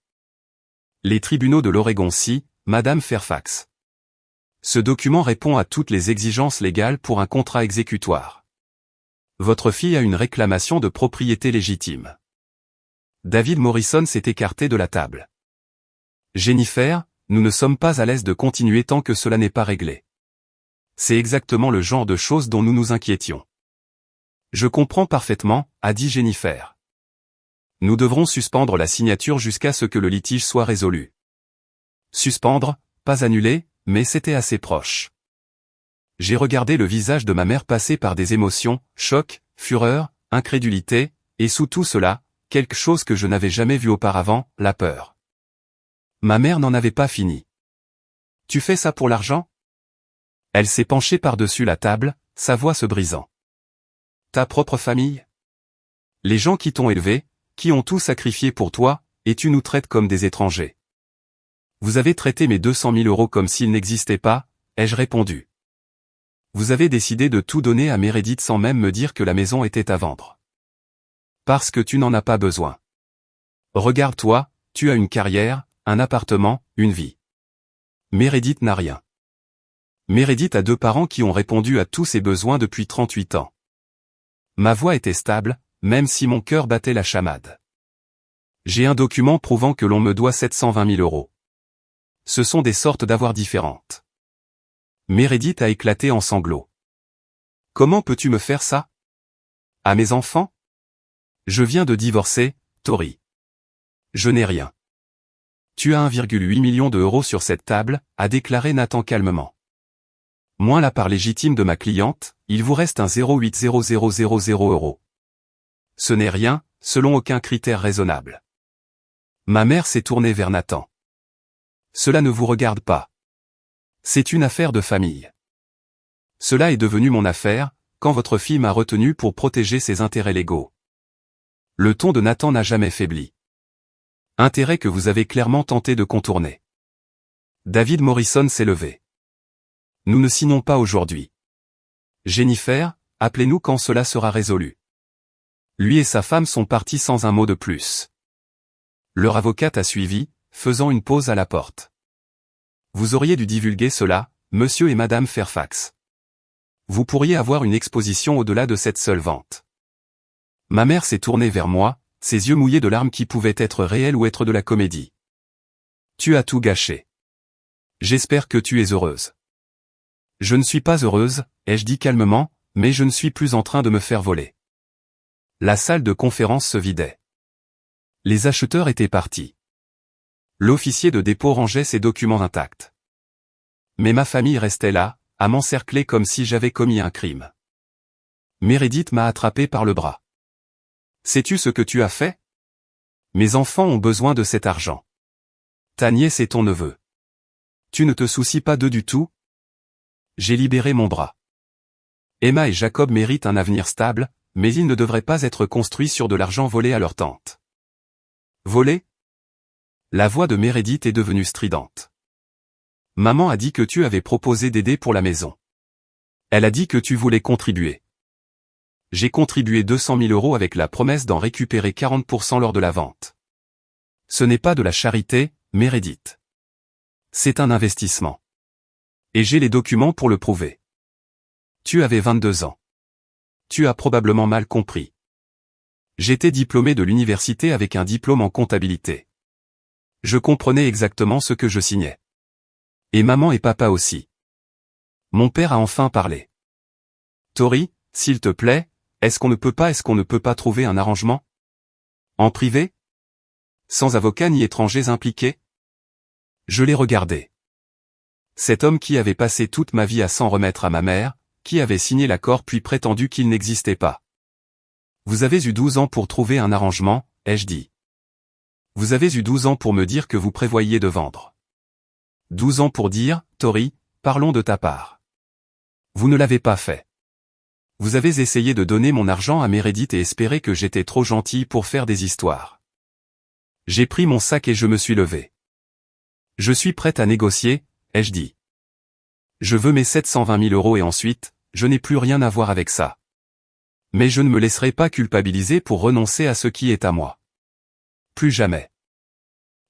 Les tribunaux de l'Oregon-ci, madame Fairfax. Ce document répond à toutes les exigences légales pour un contrat exécutoire. Votre fille a une réclamation de propriété légitime. David Morrison s'est écarté de la table. Jennifer, nous ne sommes pas à l'aise de continuer tant que cela n'est pas réglé. C'est exactement le genre de choses dont nous nous inquiétions. Je comprends parfaitement, a dit Jennifer. Nous devrons suspendre la signature jusqu'à ce que le litige soit résolu. Suspendre, pas annuler, mais c'était assez proche. J'ai regardé le visage de ma mère passer par des émotions, choc, fureur, incrédulité, et sous tout cela, quelque chose que je n'avais jamais vu auparavant, la peur. Ma mère n'en avait pas fini. Tu fais ça pour l'argent? Elle s'est penchée par-dessus la table, sa voix se brisant. Ta propre famille? Les gens qui t'ont élevé, qui ont tout sacrifié pour toi, et tu nous traites comme des étrangers. Vous avez traité mes 200 000 € comme s'ils n'existaient pas, ai-je répondu. Vous avez décidé de tout donner à Meredith sans même me dire que la maison était à vendre. Parce que tu n'en as pas besoin. Regarde-toi, tu as une carrière, un appartement, une vie. Meredith n'a rien. Meredith a 2 parents qui ont répondu à tous ses besoins depuis 38 ans. Ma voix était stable, même si mon cœur battait la chamade. J'ai un document prouvant que l'on me doit 720 000 €. Ce sont des sortes d'avoirs différentes. Meredith a éclaté en sanglots. Comment peux-tu me faire ça? À mes enfants? Je viens de divorcer, Tori. Je n'ai rien. Tu as 1,8 million € sur cette table, a déclaré Nathan calmement. Moins la part légitime de ma cliente, il vous reste un 0,80000 €. Ce n'est rien, selon aucun critère raisonnable. Ma mère s'est tournée vers Nathan. Cela ne vous regarde pas. C'est une affaire de famille. Cela est devenu mon affaire, quand votre fille m'a retenu pour protéger ses intérêts légaux. Le ton de Nathan n'a jamais faibli. Intérêt que vous avez clairement tenté de contourner. David Morrison s'est levé. Nous ne signons pas aujourd'hui. Jennifer, appelez-nous quand cela sera résolu. Lui et sa femme sont partis sans un mot de plus. Leur avocate a suivi, faisant une pause à la porte. Vous auriez dû divulguer cela, monsieur et madame Fairfax. Vous pourriez avoir une exposition au-delà de cette seule vente. Ma mère s'est tournée vers moi, ses yeux mouillés de larmes qui pouvaient être réelles ou être de la comédie. Tu as tout gâché. J'espère que tu es heureuse. Je ne suis pas heureuse, ai-je dit calmement, mais je ne suis plus en train de me faire voler. La salle de conférence se vidait. Les acheteurs étaient partis. L'officier de dépôt rangeait ses documents intacts. Mais ma famille restait là, à m'encercler comme si j'avais commis un crime. Meredith m'a attrapé par le bras. Sais-tu ce que tu as fait? Mes enfants ont besoin de cet argent. Ta nièce et ton neveu. Tu ne te soucies pas d'eux du tout? J'ai libéré mon bras. Emma et Jacob méritent un avenir stable, mais ils ne devraient pas être construits sur de l'argent volé à leur tante. Volé? La voix de Meredith est devenue stridente. Maman a dit que tu avais proposé d'aider pour la maison. Elle a dit que tu voulais contribuer. J'ai contribué 200 000 € avec la promesse d'en récupérer 40% lors de la vente. Ce n'est pas de la charité, Meredith. C'est un investissement. Et j'ai les documents pour le prouver. Tu avais 22 ans. Tu as probablement mal compris. J'étais diplômé de l'université avec un diplôme en comptabilité. Je comprenais exactement ce que je signais. Et maman et papa aussi. Mon père a enfin parlé. Tori, s'il te plaît, est-ce qu'on ne peut pas trouver un arrangement? En privé? Sans avocat ni étrangers impliqués? Je l'ai regardé. Cet homme qui avait passé toute ma vie à s'en remettre à ma mère, qui avait signé l'accord puis prétendu qu'il n'existait pas. Vous avez eu 12 ans pour trouver un arrangement, ai-je dit. Vous avez eu 12 ans pour me dire que vous prévoyiez de vendre. 12 ans pour dire, Tori, parlons de ta part. Vous ne l'avez pas fait. Vous avez essayé de donner mon argent à Meredith et espéré que j'étais trop gentil pour faire des histoires. J'ai pris mon sac et je me suis levé. Je suis prête à négocier, ai-je dit. Je veux mes 720 000 € et ensuite, je n'ai plus rien à voir avec ça. Mais je ne me laisserai pas culpabiliser pour renoncer à ce qui est à moi. Plus jamais.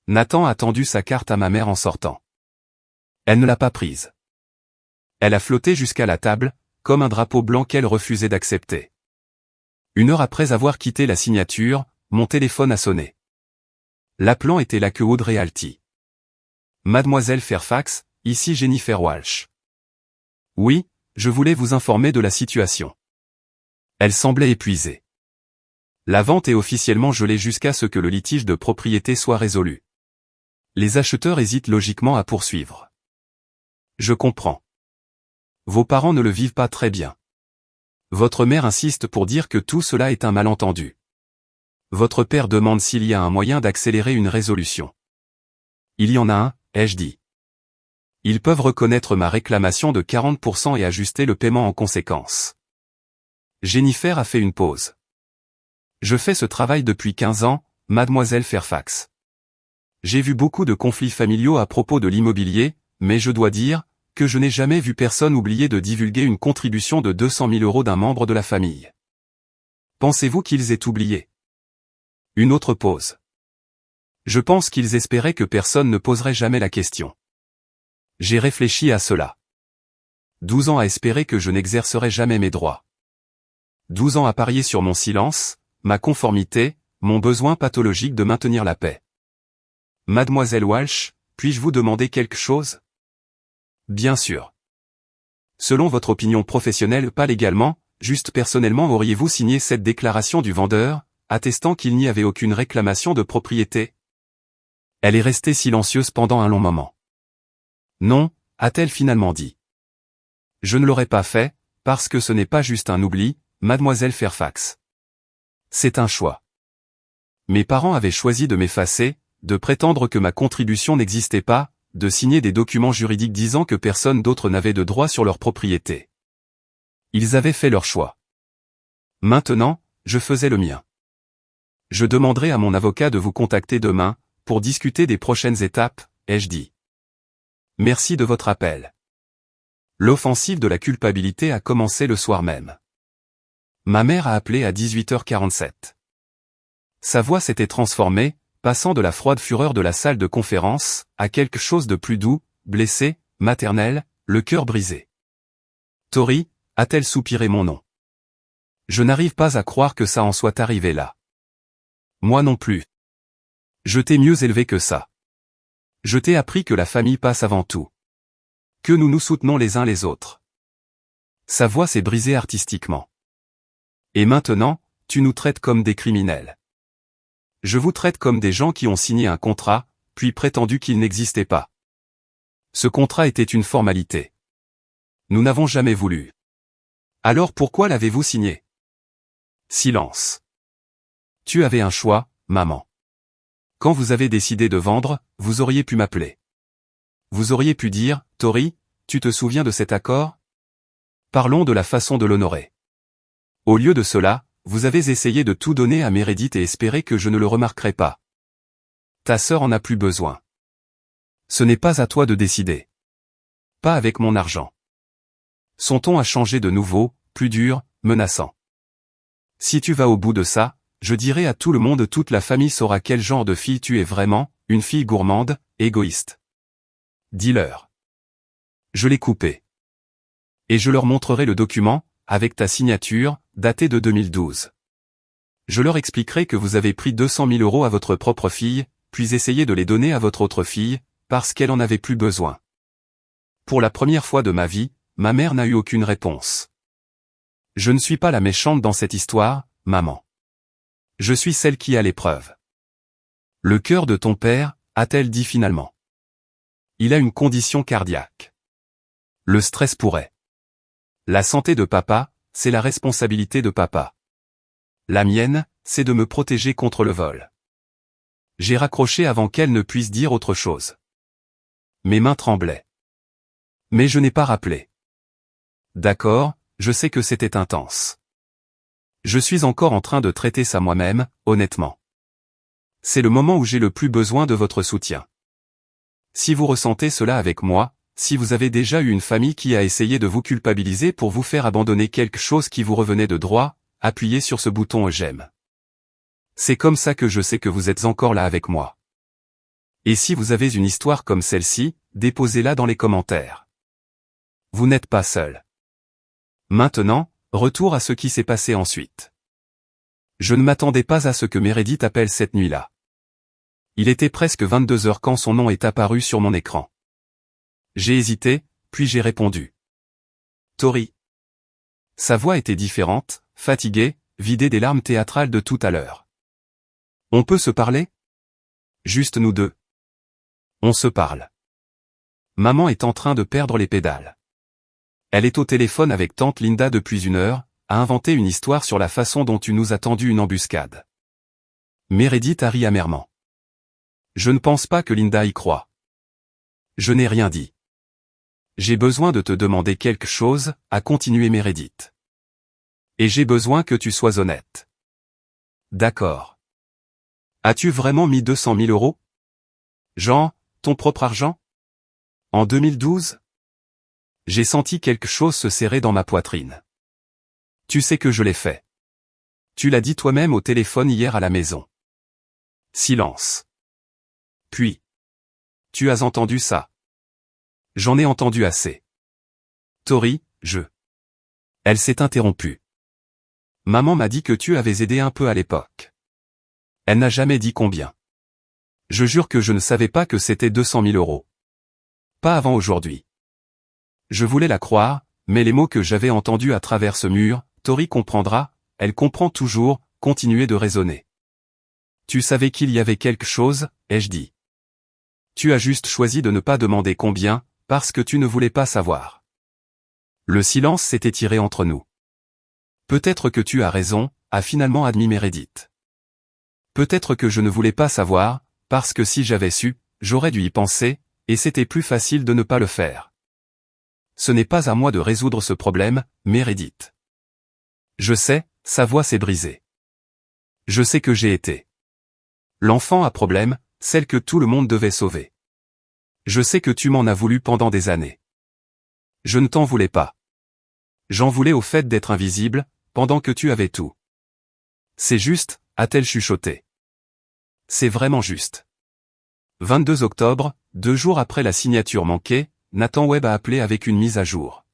Nathan a tendu sa carte à ma mère en sortant. Elle ne l'a pas prise. Elle a flotté jusqu'à la table, comme un drapeau blanc qu'elle refusait d'accepter. 1 heure après avoir quitté la signature, mon téléphone a sonné. L'appelant était la queue Audrey Alty. Mademoiselle Fairfax, ici Jennifer Walsh. Oui, je voulais vous informer de la situation. Elle semblait épuisée. La vente est officiellement gelée jusqu'à ce que le litige de propriété soit résolu. Les acheteurs hésitent logiquement à poursuivre. Je comprends. Vos parents ne le vivent pas très bien. Votre mère insiste pour dire que tout cela est un malentendu. Votre père demande s'il y a un moyen d'accélérer une résolution. Il y en a un, ai-je dit. Ils peuvent reconnaître ma réclamation de 40% et ajuster le paiement en conséquence. Jennifer a fait une pause. Je fais ce travail depuis 15 ans, mademoiselle Fairfax. J'ai vu beaucoup de conflits familiaux à propos de l'immobilier, mais je dois dire que je n'ai jamais vu personne oublier de divulguer une contribution de 200 000 € d'un membre de la famille. Pensez-vous qu'ils aient oublié? Une autre pause. Je pense qu'ils espéraient que personne ne poserait jamais la question. J'ai réfléchi à cela. 12 ans à espérer que je n'exercerais jamais mes droits. 12 ans à parier sur mon silence, ma conformité, mon besoin pathologique de maintenir la paix. Mademoiselle Walsh, puis-je vous demander quelque chose? Bien sûr. Selon votre opinion professionnelle, pas légalement, juste personnellement, auriez-vous signé cette déclaration du vendeur, attestant qu'il n'y avait aucune réclamation de propriété? Elle est restée silencieuse pendant un long moment. Non, a-t-elle finalement dit. Je ne l'aurais pas fait, parce que ce n'est pas juste un oubli, mademoiselle Fairfax. C'est un choix. Mes parents avaient choisi de m'effacer, de prétendre que ma contribution n'existait pas, de signer des documents juridiques disant que personne d'autre n'avait de droit sur leur propriété. Ils avaient fait leur choix. Maintenant, je faisais le mien. Je demanderai à mon avocat de vous contacter demain, pour discuter des prochaines étapes, ai-je dit. Merci de votre appel. L'offensive de la culpabilité a commencé le soir même. Ma mère a appelé à 18h47. Sa voix s'était transformée, passant de la froide fureur de la salle de conférence, à quelque chose de plus doux, blessé, maternel, le cœur brisé. Tori, a-t-elle soupiré mon nom. Je n'arrive pas à croire que ça en soit arrivé là. Moi non plus. Je t'ai mieux élevé que ça. Je t'ai appris que la famille passe avant tout. Que nous nous soutenons les uns les autres. Sa voix s'est brisée artistiquement. Et maintenant, tu nous traites comme des criminels. Je vous traite comme des gens qui ont signé un contrat, puis prétendu qu'il n'existait pas. Ce contrat était une formalité. Nous n'avons jamais voulu. Alors pourquoi l'avez-vous signé? Silence. Tu avais un choix, maman. Quand vous avez décidé de vendre, vous auriez pu m'appeler. Vous auriez pu dire, Tori, tu te souviens de cet accord? Parlons de la façon de l'honorer. Au lieu de cela, vous avez essayé de tout donner à Meredith et espéré que je ne le remarquerais pas. Ta sœur en a plus besoin. Ce n'est pas à toi de décider. Pas avec mon argent. Son ton a changé de nouveau, plus dur, menaçant. Si tu vas au bout de ça, je dirai à tout le monde, toute la famille saura quel genre de fille tu es vraiment, une fille gourmande, égoïste. Dis-leur. Je l'ai coupé. Et je leur montrerai le document, avec ta signature, daté de 2012. Je leur expliquerai que vous avez pris 200 000 € à votre propre fille, puis essayé de les donner à votre autre fille, parce qu'elle en avait plus besoin. Pour la première fois de ma vie, ma mère n'a eu aucune réponse. Je ne suis pas la méchante dans cette histoire, maman. Je suis celle qui a l'épreuve. Le cœur de ton père, a-t-elle dit finalement. Il a une condition cardiaque. Le stress pourrait. La santé de papa, c'est la responsabilité de papa. La mienne, c'est de me protéger contre le vol. J'ai raccroché avant qu'elle ne puisse dire autre chose. Mes mains tremblaient. Mais je n'ai pas rappelé. D'accord, je sais que c'était intense. Je suis encore en train de traiter ça moi-même, honnêtement. C'est le moment où j'ai le plus besoin de votre soutien. Si vous ressentez cela avec moi, si vous avez déjà eu une famille qui a essayé de vous culpabiliser pour vous faire abandonner quelque chose qui vous revenait de droit, appuyez sur ce bouton j'aime. C'est comme ça que je sais que vous êtes encore là avec moi. Et si vous avez une histoire comme celle-ci, déposez-la dans les commentaires. Vous n'êtes pas seul. Maintenant, retour à ce qui s'est passé ensuite. Je ne m'attendais pas à ce que Meredith appelle cette nuit-là. Il était presque 22 heures quand son nom est apparu sur mon écran. J'ai hésité, puis j'ai répondu. Tori. Sa voix était différente, fatiguée, vidée des larmes théâtrales de tout à l'heure. On peut se parler? Juste nous deux. On se parle. Maman est en train de perdre les pédales. Elle est au téléphone avec tante Linda depuis 1 heure, a inventé une histoire sur la façon dont tu nous as tendu une embuscade. Meredith a ri amèrement. Je ne pense pas que Linda y croit. Je n'ai rien dit. J'ai besoin de te demander quelque chose, a continué Meredith. Et j'ai besoin que tu sois honnête. D'accord. As-tu vraiment mis 200 000 euros? Jean, ton propre argent? En 2012? J'ai senti quelque chose se serrer dans ma poitrine. Tu sais que je l'ai fait. Tu l'as dit toi-même au téléphone hier à la maison. Silence. Puis. Tu as entendu ça? J'en ai entendu assez. Tori, Elle s'est interrompue. Maman m'a dit que tu avais aidé un peu à l'époque. Elle n'a jamais dit combien. Je jure que je ne savais pas que c'était 200 000 euros. Pas avant aujourd'hui. Je voulais la croire, mais les mots que j'avais entendus à travers ce mur, Tori comprendra, elle comprend toujours, continuer de raisonner. Tu savais qu'il y avait quelque chose, ai-je dit. Tu as juste choisi de ne pas demander combien, parce que tu ne voulais pas savoir. Le silence s'est étiré entre nous. Peut-être que tu as raison, a finalement admis Meredith. Peut-être que je ne voulais pas savoir, parce que si j'avais su, j'aurais dû y penser, et c'était plus facile de ne pas le faire. Ce n'est pas à moi de résoudre ce problème, Meredith. Je sais, sa voix s'est brisée. Je sais que j'ai été l'enfant à problème, celle que tout le monde devait sauver. Je sais que tu m'en as voulu pendant des années. Je ne t'en voulais pas. J'en voulais au fait d'être invisible, pendant que tu avais tout. C'est juste, a-t-elle chuchoté. C'est vraiment juste. 22 octobre, 2 jours après la signature manquée, Nathan Webb a appelé avec une mise à jour.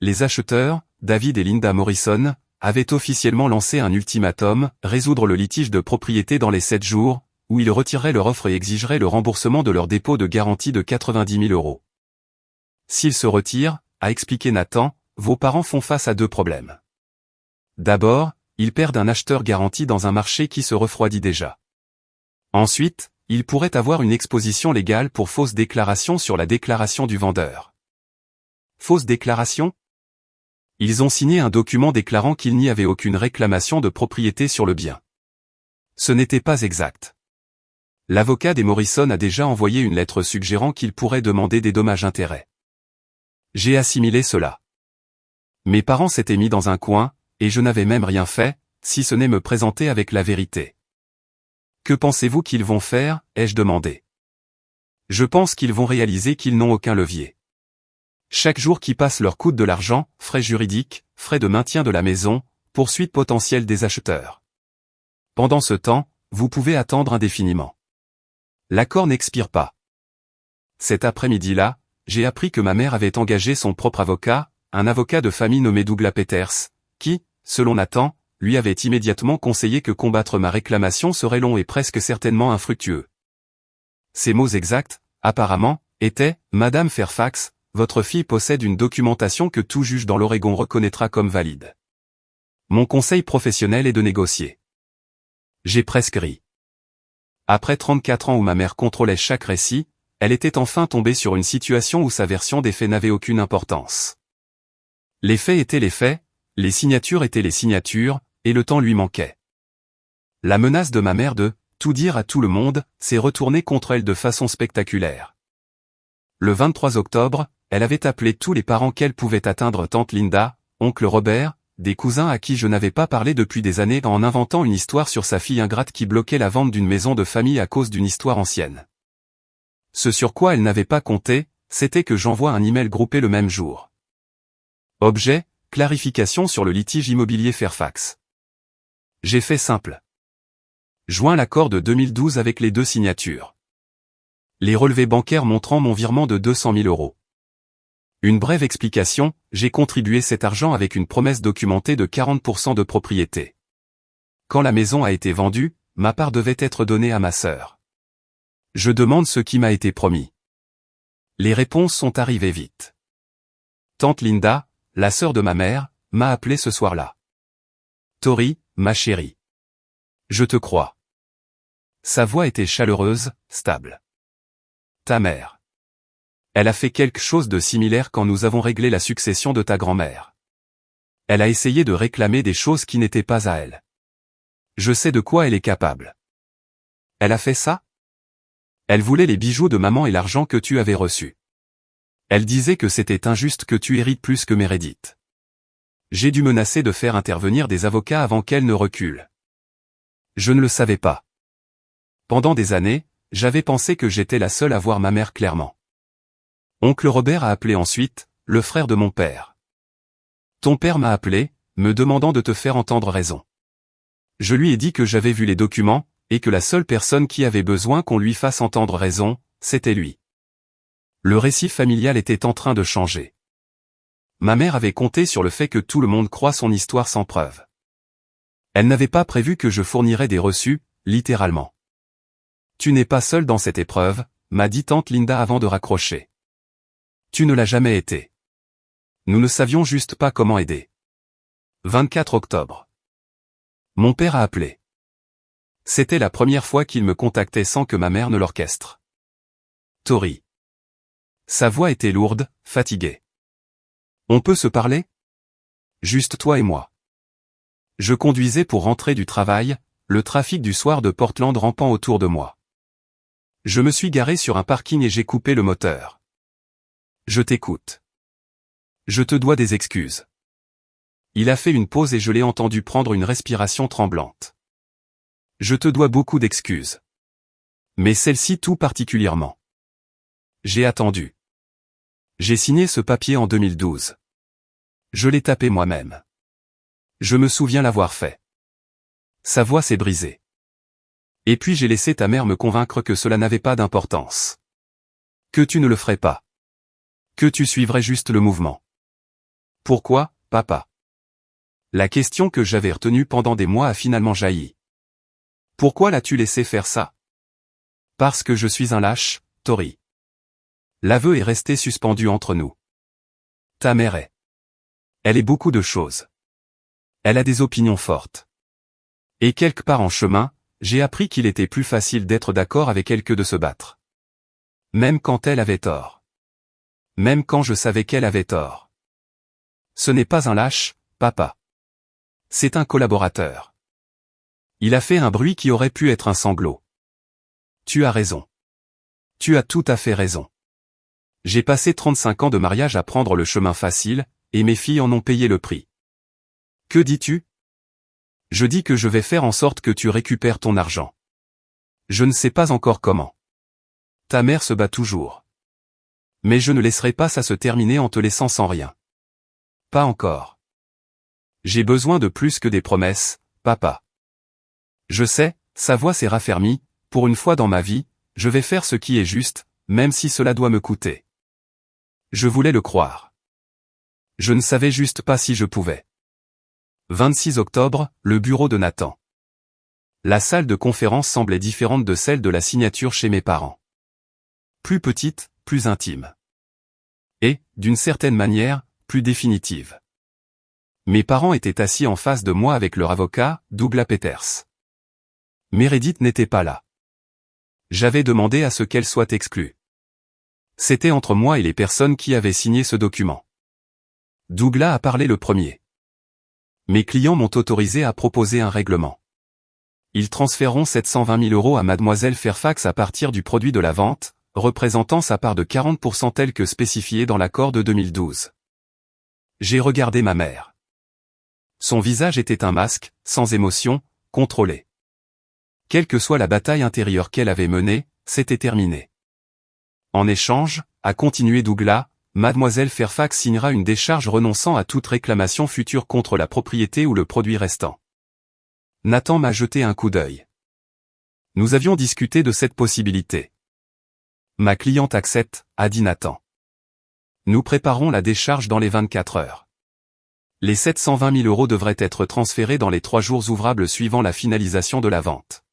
Les acheteurs, David et Linda Morrison, avaient officiellement lancé un ultimatum, résoudre le litige de propriété dans les 7 jours, où ils retireraient leur offre et exigeraient le remboursement de leur dépôt de garantie de 90 000 euros. S'ils se retirent, a expliqué Nathan, vos parents font face à 2 problèmes. D'abord, ils perdent un acheteur garanti dans un marché qui se refroidit déjà. Ensuite, ils pourraient avoir une exposition légale pour fausse déclaration sur la déclaration du vendeur. Fausse déclaration? Ils ont signé un document déclarant qu'il n'y avait aucune réclamation de propriété sur le bien. Ce n'était pas exact. L'avocat des Morrison a déjà envoyé une lettre suggérant qu'il pourrait demander des dommages-intérêts. J'ai assimilé cela. Mes parents s'étaient mis dans un coin, et je n'avais même rien fait, si ce n'est me présenter avec la vérité. Que pensez-vous qu'ils vont faire, ai-je demandé. Je pense qu'ils vont réaliser qu'ils n'ont aucun levier. Chaque jour qui passe leur coûte de l'argent, frais juridiques, frais de maintien de la maison, poursuite potentielle des acheteurs. Pendant ce temps, vous pouvez attendre indéfiniment. L'accord n'expire pas. Cet après-midi-là, j'ai appris que ma mère avait engagé son propre avocat, un avocat de famille nommé Douglas Peters, qui, selon Nathan, lui avait immédiatement conseillé que combattre ma réclamation serait long et presque certainement infructueux. Ses mots exacts, apparemment, étaient « Madame Fairfax, votre fille possède une documentation que tout juge dans l'Oregon reconnaîtra comme valide. Mon conseil professionnel est de négocier. » J'ai presque ri. Après 34 ans où ma mère contrôlait chaque récit, elle était enfin tombée sur une situation où sa version des faits n'avait aucune importance. Les faits étaient les faits, les signatures étaient les signatures, et le temps lui manquait. La menace de ma mère de « tout dire à tout le monde » s'est retournée contre elle de façon spectaculaire. Le 23 octobre, elle avait appelé tous les parents qu'elle pouvait atteindre, tante Linda, oncle Robert, des cousins à qui je n'avais pas parlé depuis des années, en inventant une histoire sur sa fille ingrate qui bloquait la vente d'une maison de famille à cause d'une histoire ancienne. Ce sur quoi elle n'avait pas compté, c'était que j'envoie un email groupé le même jour. Objet, clarification sur le litige immobilier Fairfax. J'ai fait simple. Joint l'accord de 2012 avec les 2 signatures. Les relevés bancaires montrant mon virement de 200 000 euros. Une brève explication, j'ai contribué cet argent avec une promesse documentée de 40% de propriété. Quand la maison a été vendue, ma part devait être donnée à ma sœur. Je demande ce qui m'a été promis. Les réponses sont arrivées vite. Tante Linda, la sœur de ma mère, m'a appelé ce soir-là. Tori, ma chérie. Je te crois. Sa voix était chaleureuse, stable. Ta mère. Elle a fait quelque chose de similaire quand nous avons réglé la succession de ta grand-mère. Elle a essayé de réclamer des choses qui n'étaient pas à elle. Je sais de quoi elle est capable. Elle a fait ça? Elle voulait les bijoux de maman et l'argent que tu avais reçu. Elle disait que c'était injuste que tu hérites plus que Meredith. J'ai dû menacer de faire intervenir des avocats avant qu'elle ne recule. Je ne le savais pas. Pendant des années, j'avais pensé que j'étais la seule à voir ma mère clairement. Oncle Robert a appelé ensuite, le frère de mon père. Ton père m'a appelé, me demandant de te faire entendre raison. Je lui ai dit que j'avais vu les documents, et que la seule personne qui avait besoin qu'on lui fasse entendre raison, c'était lui. Le récit familial était en train de changer. Ma mère avait compté sur le fait que tout le monde croit son histoire sans preuve. Elle n'avait pas prévu que je fournirais des reçus, littéralement. Tu n'es pas seul dans cette épreuve, m'a dit tante Linda avant de raccrocher. Tu ne l'as jamais été. Nous ne savions juste pas comment aider. 24 octobre. Mon père a appelé. C'était la première fois qu'il me contactait sans que ma mère ne l'orchestre. Tori. Sa voix était lourde, fatiguée. On peut se parler? Juste toi et moi. Je conduisais pour rentrer du travail, le trafic du soir de Portland rampant autour de moi. Je me suis garé sur un parking et j'ai coupé le moteur. Je t'écoute. Je te dois des excuses. Il a fait une pause et je l'ai entendu prendre une respiration tremblante. Je te dois beaucoup d'excuses. Mais celle-ci tout particulièrement. J'ai attendu. J'ai signé ce papier en 2012. Je l'ai tapé moi-même. Je me souviens l'avoir fait. Sa voix s'est brisée. Et puis j'ai laissé ta mère me convaincre que cela n'avait pas d'importance. Que tu ne le ferais pas. Que tu suivrais juste le mouvement. Pourquoi, papa? La question que j'avais retenue pendant des mois a finalement jailli. Pourquoi l'as-tu laissé faire ça? Parce que je suis un lâche, Tori. L'aveu est resté suspendu entre nous. Ta mère est. Elle est beaucoup de choses. Elle a des opinions fortes. Et quelque part en chemin, j'ai appris qu'il était plus facile d'être d'accord avec elle que de se battre. Même quand elle avait tort. Même quand je savais qu'elle avait tort. Ce n'est pas un lâche, papa. C'est un collaborateur. Il a fait un bruit qui aurait pu être un sanglot. Tu as raison. Tu as tout à fait raison. J'ai passé 35 ans de mariage à prendre le chemin facile, et mes filles en ont payé le prix. Que dis-tu? Je dis que je vais faire en sorte que tu récupères ton argent. Je ne sais pas encore comment. Ta mère se bat toujours. Mais je ne laisserai pas ça se terminer en te laissant sans rien. Pas encore. J'ai besoin de plus que des promesses, papa. Je sais, sa voix s'est raffermie, pour une fois dans ma vie, je vais faire ce qui est juste, même si cela doit me coûter. Je voulais le croire. Je ne savais juste pas si je pouvais. 26 octobre, le bureau de Nathan. La salle de conférence semblait différente de celle de la signature chez mes parents. Plus petite, plus intime. Et, d'une certaine manière, plus définitive. Mes parents étaient assis en face de moi avec leur avocat, Douglas Peters. Meredith n'était pas là. J'avais demandé à ce qu'elle soit exclue. C'était entre moi et les personnes qui avaient signé ce document. Douglas a parlé le premier. Mes clients m'ont autorisé à proposer un règlement. Ils transféreront 720 000 € à Mademoiselle Fairfax à partir du produit de la vente, représentant sa part de 40% telle que spécifiée dans l'accord de 2012. J'ai regardé ma mère. Son visage était un masque, sans émotion, contrôlé. Quelle que soit la bataille intérieure qu'elle avait menée, c'était terminé. En échange, a continué Douglas, Mademoiselle Fairfax signera une décharge renonçant à toute réclamation future contre la propriété ou le produit restant. Nathan m'a jeté un coup d'œil. Nous avions discuté de cette possibilité. Ma cliente accepte, a dit Nathan. Nous préparons la décharge dans les 24 heures. Les 720 000 € devraient être transférés dans les 3 jours ouvrables suivant la finalisation de la vente.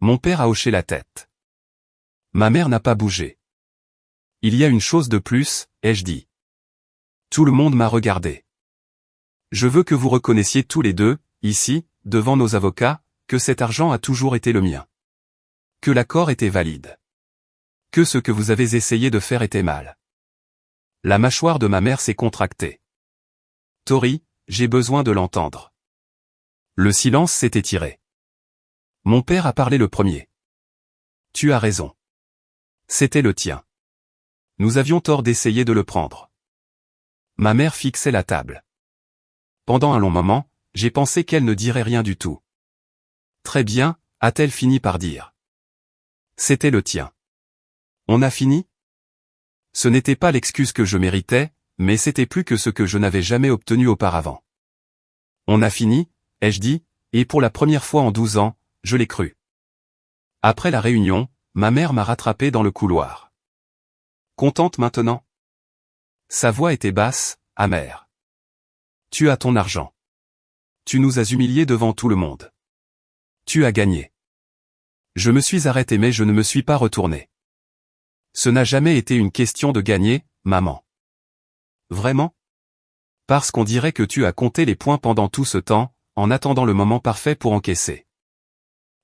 Mon père a hoché la tête. Ma mère n'a pas bougé. Il y a une chose de plus, ai-je dit. Tout le monde m'a regardé. Je veux que vous reconnaissiez tous les deux, ici, devant nos avocats, que cet argent a toujours été le mien. Que l'accord était valide. Que ce que vous avez essayé de faire était mal. La mâchoire de ma mère s'est contractée. Tori, j'ai besoin de l'entendre. Le silence s'est étiré. Mon père a parlé le premier. Tu as raison. C'était le tien. Nous avions tort d'essayer de le prendre. Ma mère fixait la table. Pendant un long moment, j'ai pensé qu'elle ne dirait rien du tout. Très bien, a-t-elle fini par dire. C'était le tien. On a fini? Ce n'était pas l'excuse que je méritais, mais c'était plus que ce que je n'avais jamais obtenu auparavant. On a fini, ai-je dit, et pour la première fois en 12 ans, je l'ai cru. Après la réunion, ma mère m'a rattrapé dans le couloir. Contente maintenant? Sa voix était basse, amère. Tu as ton argent. Tu nous as humiliés devant tout le monde. Tu as gagné. Je me suis arrêté mais je ne me suis pas retourné. Ce n'a jamais été une question de gagner, maman. Vraiment? Parce qu'on dirait que tu as compté les points pendant tout ce temps, en attendant le moment parfait pour encaisser.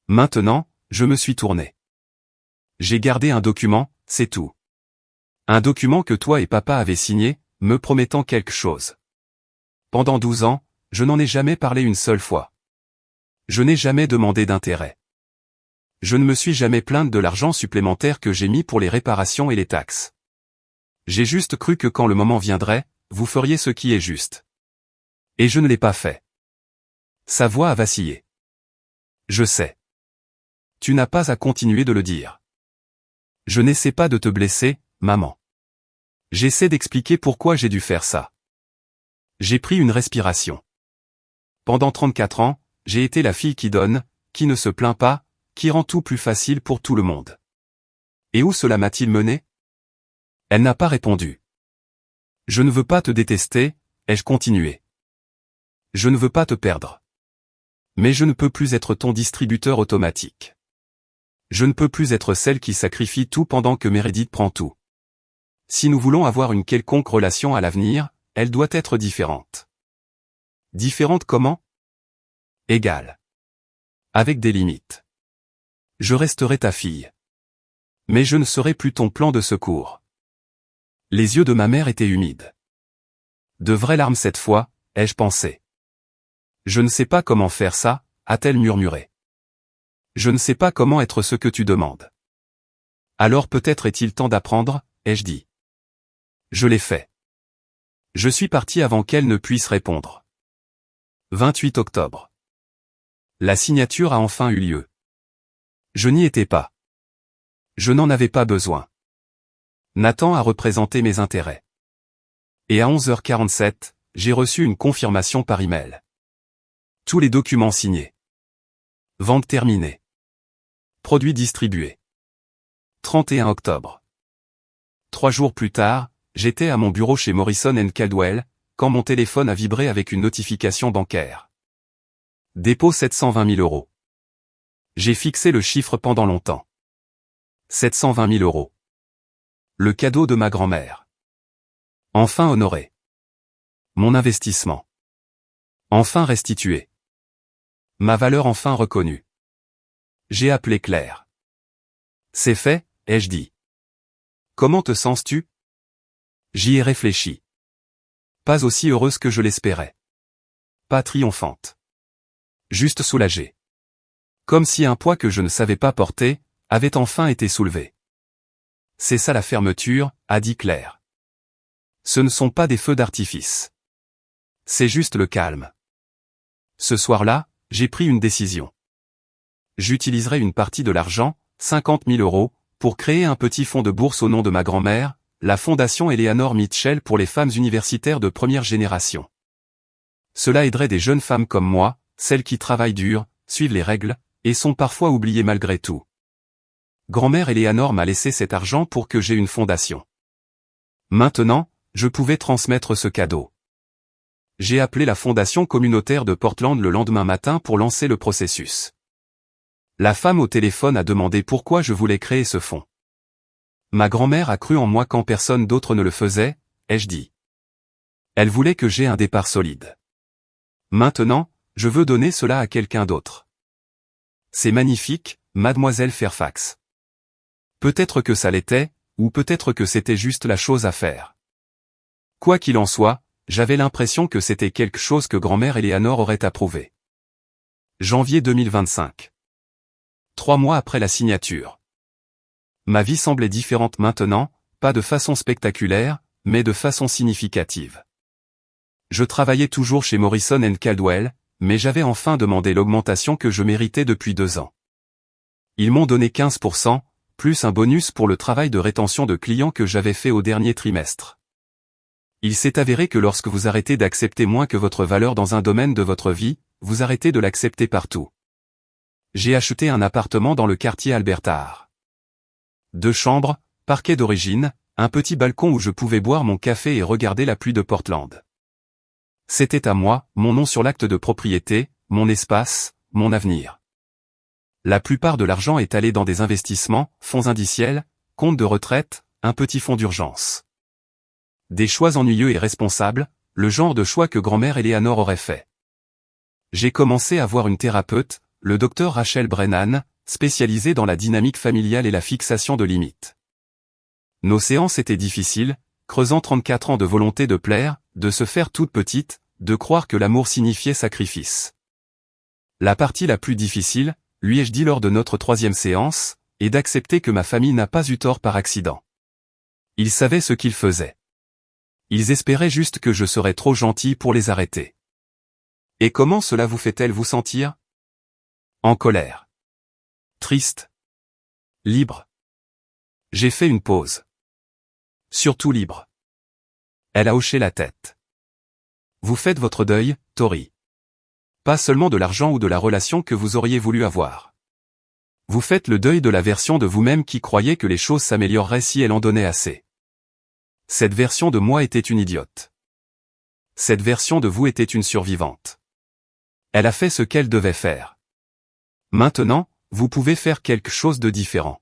Maintenant, je me suis tourné. J'ai gardé un document, c'est tout. Un document que toi et papa avez signé, me promettant quelque chose. Pendant 12 ans, je n'en ai jamais parlé une seule fois. Je n'ai jamais demandé d'intérêt. Je ne me suis jamais plainte de l'argent supplémentaire que j'ai mis pour les réparations et les taxes. J'ai juste cru que quand le moment viendrait, vous feriez ce qui est juste. Et je ne l'ai pas fait. Sa voix a vacillé. Je sais. Tu n'as pas à continuer de le dire. Je n'essaie pas de te blesser, maman. J'essaie d'expliquer pourquoi j'ai dû faire ça. J'ai pris une respiration. Pendant 34 ans, j'ai été la fille qui donne, qui ne se plaint pas, qui rend tout plus facile pour tout le monde. Et où cela m'a-t-il mené? Elle n'a pas répondu. Je ne veux pas te détester, ai-je continué. Je ne veux pas te perdre. Mais je ne peux plus être ton distributeur automatique. Je ne peux plus être celle qui sacrifie tout pendant que Meredith prend tout. Si nous voulons avoir une quelconque relation à l'avenir, elle doit être différente. Différente comment? Égale. Avec des limites. Je resterai ta fille. Mais je ne serai plus ton plan de secours. Les yeux de ma mère étaient humides. De vraies larmes cette fois, ai-je pensé. Je ne sais pas comment faire ça, a-t-elle murmuré. Je ne sais pas comment être ce que tu demandes. Alors peut-être est-il temps d'apprendre, ai-je dit. Je l'ai fait. Je suis parti avant qu'elle ne puisse répondre. 28 octobre. La signature a enfin eu lieu. Je n'y étais pas. Je n'en avais pas besoin. Nathan a représenté mes intérêts. Et à 11h47, j'ai reçu une confirmation par email. Tous les documents signés. Vente terminée. Produits distribués. 31 octobre. 3 jours plus tard, j'étais à mon bureau chez Morrison & Caldwell, quand mon téléphone a vibré avec une notification bancaire. Dépôt 720 000 €. J'ai fixé le chiffre pendant longtemps. 720 000 €. Le cadeau de ma grand-mère. Enfin honoré. Mon investissement. Enfin restitué. Ma valeur enfin reconnue. J'ai appelé Claire. C'est fait, ai-je dit. Comment te sens-tu? J'y ai réfléchi. Pas aussi heureuse que je l'espérais. Pas triomphante. Juste soulagée. Comme si un poids que je ne savais pas porter, avait enfin été soulevé. C'est ça la fermeture, a dit Claire. Ce ne sont pas des feux d'artifice. C'est juste le calme. Ce soir-là, j'ai pris une décision. J'utiliserai une partie de l'argent, 50 000 €, pour créer un petit fonds de bourse au nom de ma grand-mère, la Fondation Eleanor Mitchell pour les femmes universitaires de première génération. Cela aiderait des jeunes femmes comme moi, celles qui travaillent dur, suivent les règles, et sont parfois oubliées malgré tout. Grand-mère Eleanor m'a laissé cet argent pour que j'aie une fondation. Maintenant, je pouvais transmettre ce cadeau. J'ai appelé la Fondation communautaire de Portland le lendemain matin pour lancer le processus. La femme au téléphone a demandé pourquoi je voulais créer ce fonds. Ma grand-mère a cru en moi quand personne d'autre ne le faisait, ai-je dit. Elle voulait que j'aie un départ solide. Maintenant, je veux donner cela à quelqu'un d'autre. C'est magnifique, mademoiselle Fairfax. Peut-être que ça l'était, ou peut-être que c'était juste la chose à faire. Quoi qu'il en soit, j'avais l'impression que c'était quelque chose que grand-mère Eleanor aurait approuvé. Janvier 2025. 3 mois après la signature. Ma vie semblait différente maintenant, pas de façon spectaculaire, mais de façon significative. Je travaillais toujours chez Morrison & Caldwell, mais j'avais enfin demandé l'augmentation que je méritais depuis 2 ans. Ils m'ont donné 15%, plus un bonus pour le travail de rétention de clients que j'avais fait au dernier trimestre. Il s'est avéré que lorsque vous arrêtez d'accepter moins que votre valeur dans un domaine de votre vie, vous arrêtez de l'accepter partout. J'ai acheté un appartement dans le quartier Albertard. 2 chambres, parquet d'origine, un petit balcon où je pouvais boire mon café et regarder la pluie de Portland. C'était à moi, mon nom sur l'acte de propriété, mon espace, mon avenir. La plupart de l'argent est allé dans des investissements, fonds indiciels, comptes de retraite, un petit fonds d'urgence. Des choix ennuyeux et responsables, le genre de choix que grand-mère Eleanor aurait fait. J'ai commencé à voir une thérapeute, le docteur Rachel Brennan, spécialisée dans la dynamique familiale et la fixation de limites. Nos séances étaient difficiles, creusant 34 ans de volonté de plaire, de se faire toute petite, de croire que l'amour signifiait sacrifice. La partie la plus difficile, lui ai-je dit lors de notre 3e séance, est d'accepter que ma famille n'a pas eu tort par accident. Ils savaient ce qu'ils faisaient. Ils espéraient juste que je serais trop gentil pour les arrêter. Et comment cela vous fait-elle vous sentir? En colère. Triste. Libre. J'ai fait une pause. Surtout libre. Elle a hoché la tête. Vous faites votre deuil, Tori. Pas seulement de l'argent ou de la relation que vous auriez voulu avoir. Vous faites le deuil de la version de vous-même qui croyait que les choses s'amélioreraient si elle en donnait assez. Cette version de moi était une idiote. Cette version de vous était une survivante. Elle a fait ce qu'elle devait faire. Maintenant, vous pouvez faire quelque chose de différent.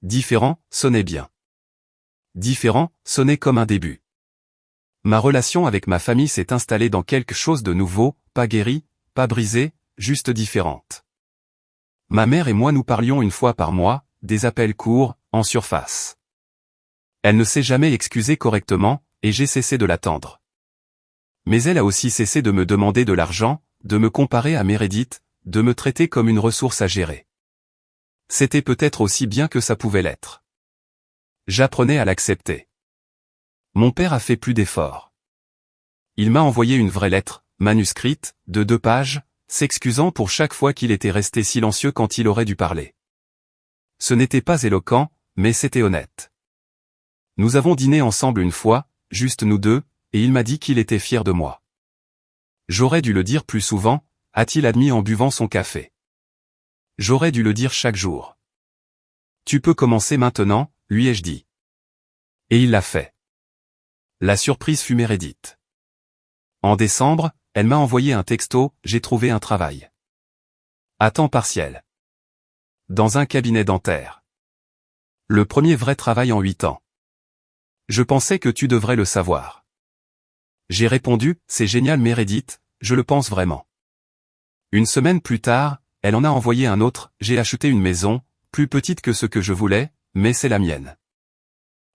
Différent, sonnait bien. Différent, sonnait comme un début. Ma relation avec ma famille s'est installée dans quelque chose de nouveau, pas guéri, pas brisé, juste différente. Ma mère et moi nous parlions une fois par mois, des appels courts, en surface. Elle ne s'est jamais excusée correctement, et j'ai cessé de l'attendre. Mais elle a aussi cessé de me demander de l'argent, de me comparer à Meredith, de me traiter comme une ressource à gérer. C'était peut-être aussi bien que ça pouvait l'être. J'apprenais à l'accepter. Mon père a fait plus d'efforts. Il m'a envoyé une vraie lettre, manuscrite, de 2 pages, s'excusant pour chaque fois qu'il était resté silencieux quand il aurait dû parler. Ce n'était pas éloquent, mais c'était honnête. Nous avons dîné ensemble une fois, juste nous deux, et il m'a dit qu'il était fier de moi. J'aurais dû le dire plus souvent, a-t-il admis en buvant son café. J'aurais dû le dire chaque jour. Tu peux commencer maintenant, lui ai-je dit. Et il l'a fait. La surprise fut Meredith. En décembre, elle m'a envoyé un texto, j'ai trouvé un travail. À temps partiel. Dans un cabinet dentaire. Le premier vrai travail en 8 ans. Je pensais que tu devrais le savoir. J'ai répondu, c'est génial Meredith, je le pense vraiment. Une semaine plus tard, elle en a envoyé un autre, j'ai acheté une maison, plus petite que ce que je voulais, mais c'est la mienne.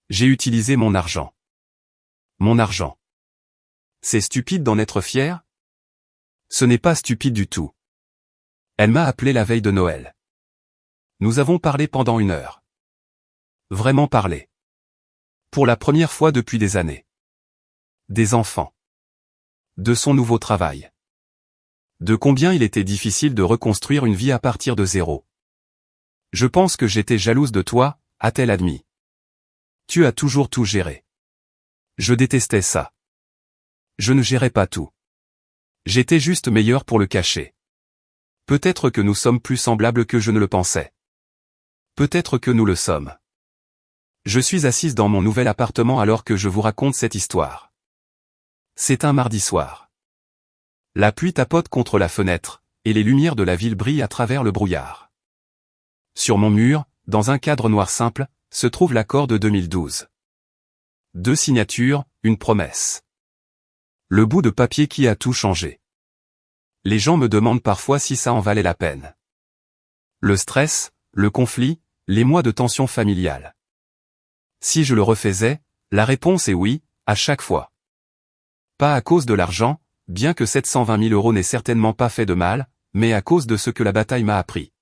J'ai utilisé mon argent. Mon argent. C'est stupide d'en être fier? Ce n'est pas stupide du tout. Elle m'a appelé la veille de Noël. Nous avons parlé pendant 1 heure. Vraiment parlé. Pour la première fois depuis des années. Des enfants. De son nouveau travail. De combien il était difficile de reconstruire une vie à partir de 0. Je pense que j'étais jalouse de toi, a-t-elle admis. Tu as toujours tout géré. Je détestais ça. Je ne gérais pas tout. J'étais juste meilleur pour le cacher. Peut-être que nous sommes plus semblables que je ne le pensais. Peut-être que nous le sommes. Je suis assise dans mon nouvel appartement alors que je vous raconte cette histoire. C'est un mardi soir. La pluie tapote contre la fenêtre, et les lumières de la ville brillent à travers le brouillard. Sur mon mur, dans un cadre noir simple, se trouve l'accord de 2012. 2 signatures, une promesse. Le bout de papier qui a tout changé. Les gens me demandent parfois si ça en valait la peine. Le stress, le conflit, les mois de tension familiale. Si je le refaisais, la réponse est oui, à chaque fois. Pas à cause de l'argent, bien que 720 000 € n'aient certainement pas fait de mal, mais à cause de ce que la bataille m'a appris.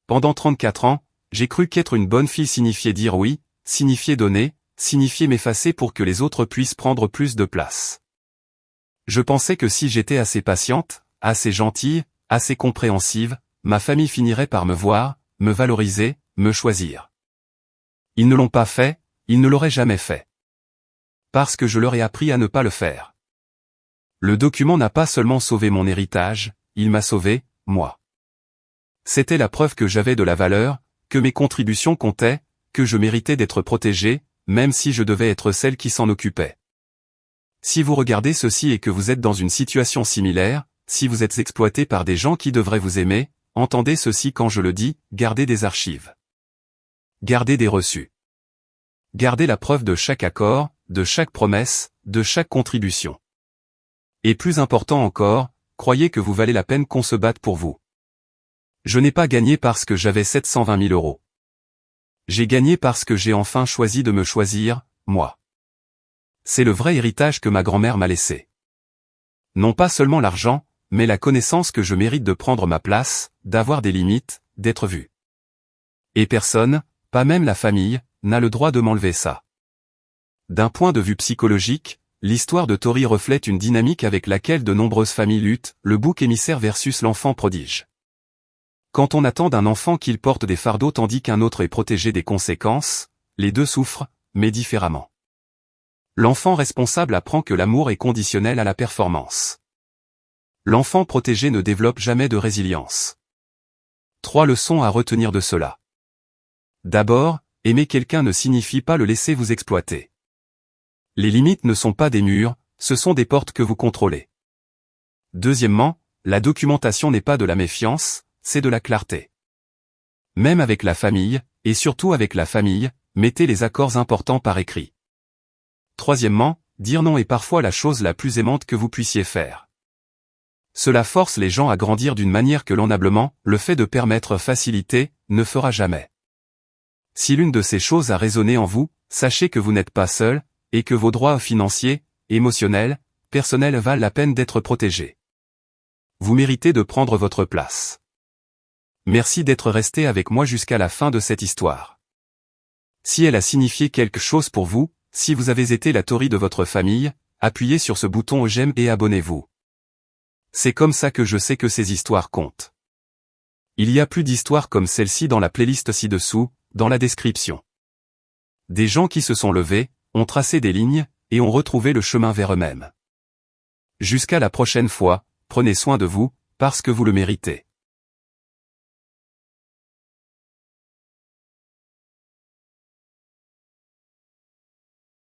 Pendant 34 ans, j'ai cru qu'être une bonne fille signifiait dire oui, signifiait donner, signifiait m'effacer pour que les autres puissent prendre plus de place. Je pensais que si j'étais assez patiente, assez gentille, assez compréhensive, ma famille finirait par me voir, me valoriser, me choisir. Ils ne l'ont pas fait, ils ne l'auraient jamais fait. Parce que je leur ai appris à ne pas le faire. Le document n'a pas seulement sauvé mon héritage, il m'a sauvé, moi. C'était la preuve que j'avais de la valeur, que mes contributions comptaient, que je méritais d'être protégée, même si je devais être celle qui s'en occupait. Si vous regardez ceci et que vous êtes dans une situation similaire, si vous êtes exploité par des gens qui devraient vous aimer, entendez ceci quand je le dis, gardez des archives. Gardez des reçus. Gardez la preuve de chaque accord, de chaque promesse, de chaque contribution. Et plus important encore, croyez que vous valez la peine qu'on se batte pour vous. Je n'ai pas gagné parce que j'avais 720 000 €. J'ai gagné parce que j'ai enfin choisi de me choisir, moi. C'est le vrai héritage que ma grand-mère m'a laissé. Non pas seulement l'argent, mais la connaissance que je mérite de prendre ma place, d'avoir des limites, d'être vu. Et personne, pas même la famille, n'a le droit de m'enlever ça. D'un point de vue psychologique, l'histoire de Tori reflète une dynamique avec laquelle de nombreuses familles luttent, le bouc émissaire versus l'enfant prodige. Quand on attend d'un enfant qu'il porte des fardeaux tandis qu'un autre est protégé des conséquences, les deux souffrent, mais différemment. L'enfant responsable apprend que l'amour est conditionnel à la performance. L'enfant protégé ne développe jamais de résilience. 3 leçons à retenir de cela. D'abord, aimer quelqu'un ne signifie pas le laisser vous exploiter. Les limites ne sont pas des murs, ce sont des portes que vous contrôlez. Deuxièmement, la documentation n'est pas de la méfiance, c'est de la clarté. Même avec la famille, et surtout avec la famille, mettez les accords importants par écrit. Troisièmement, dire non est parfois la chose la plus aimante que vous puissiez faire. Cela force les gens à grandir d'une manière que l'enablement, le fait de permettre facilité, ne fera jamais. Si l'une de ces choses a résonné en vous, sachez que vous n'êtes pas seul, et que vos droits financiers, émotionnels, personnels valent la peine d'être protégés. Vous méritez de prendre votre place. Merci d'être resté avec moi jusqu'à la fin de cette histoire. Si elle a signifié quelque chose pour vous, si vous avez été la Tori de votre famille, appuyez sur ce bouton j'aime et abonnez-vous. C'est comme ça que je sais que ces histoires comptent. Il y a plus d'histoires comme celle-ci dans la playlist ci-dessous, dans la description. Des gens qui se sont levés, ont tracé des lignes, et ont retrouvé le chemin vers eux-mêmes. Jusqu'à la prochaine fois, prenez soin de vous, parce que vous le méritez.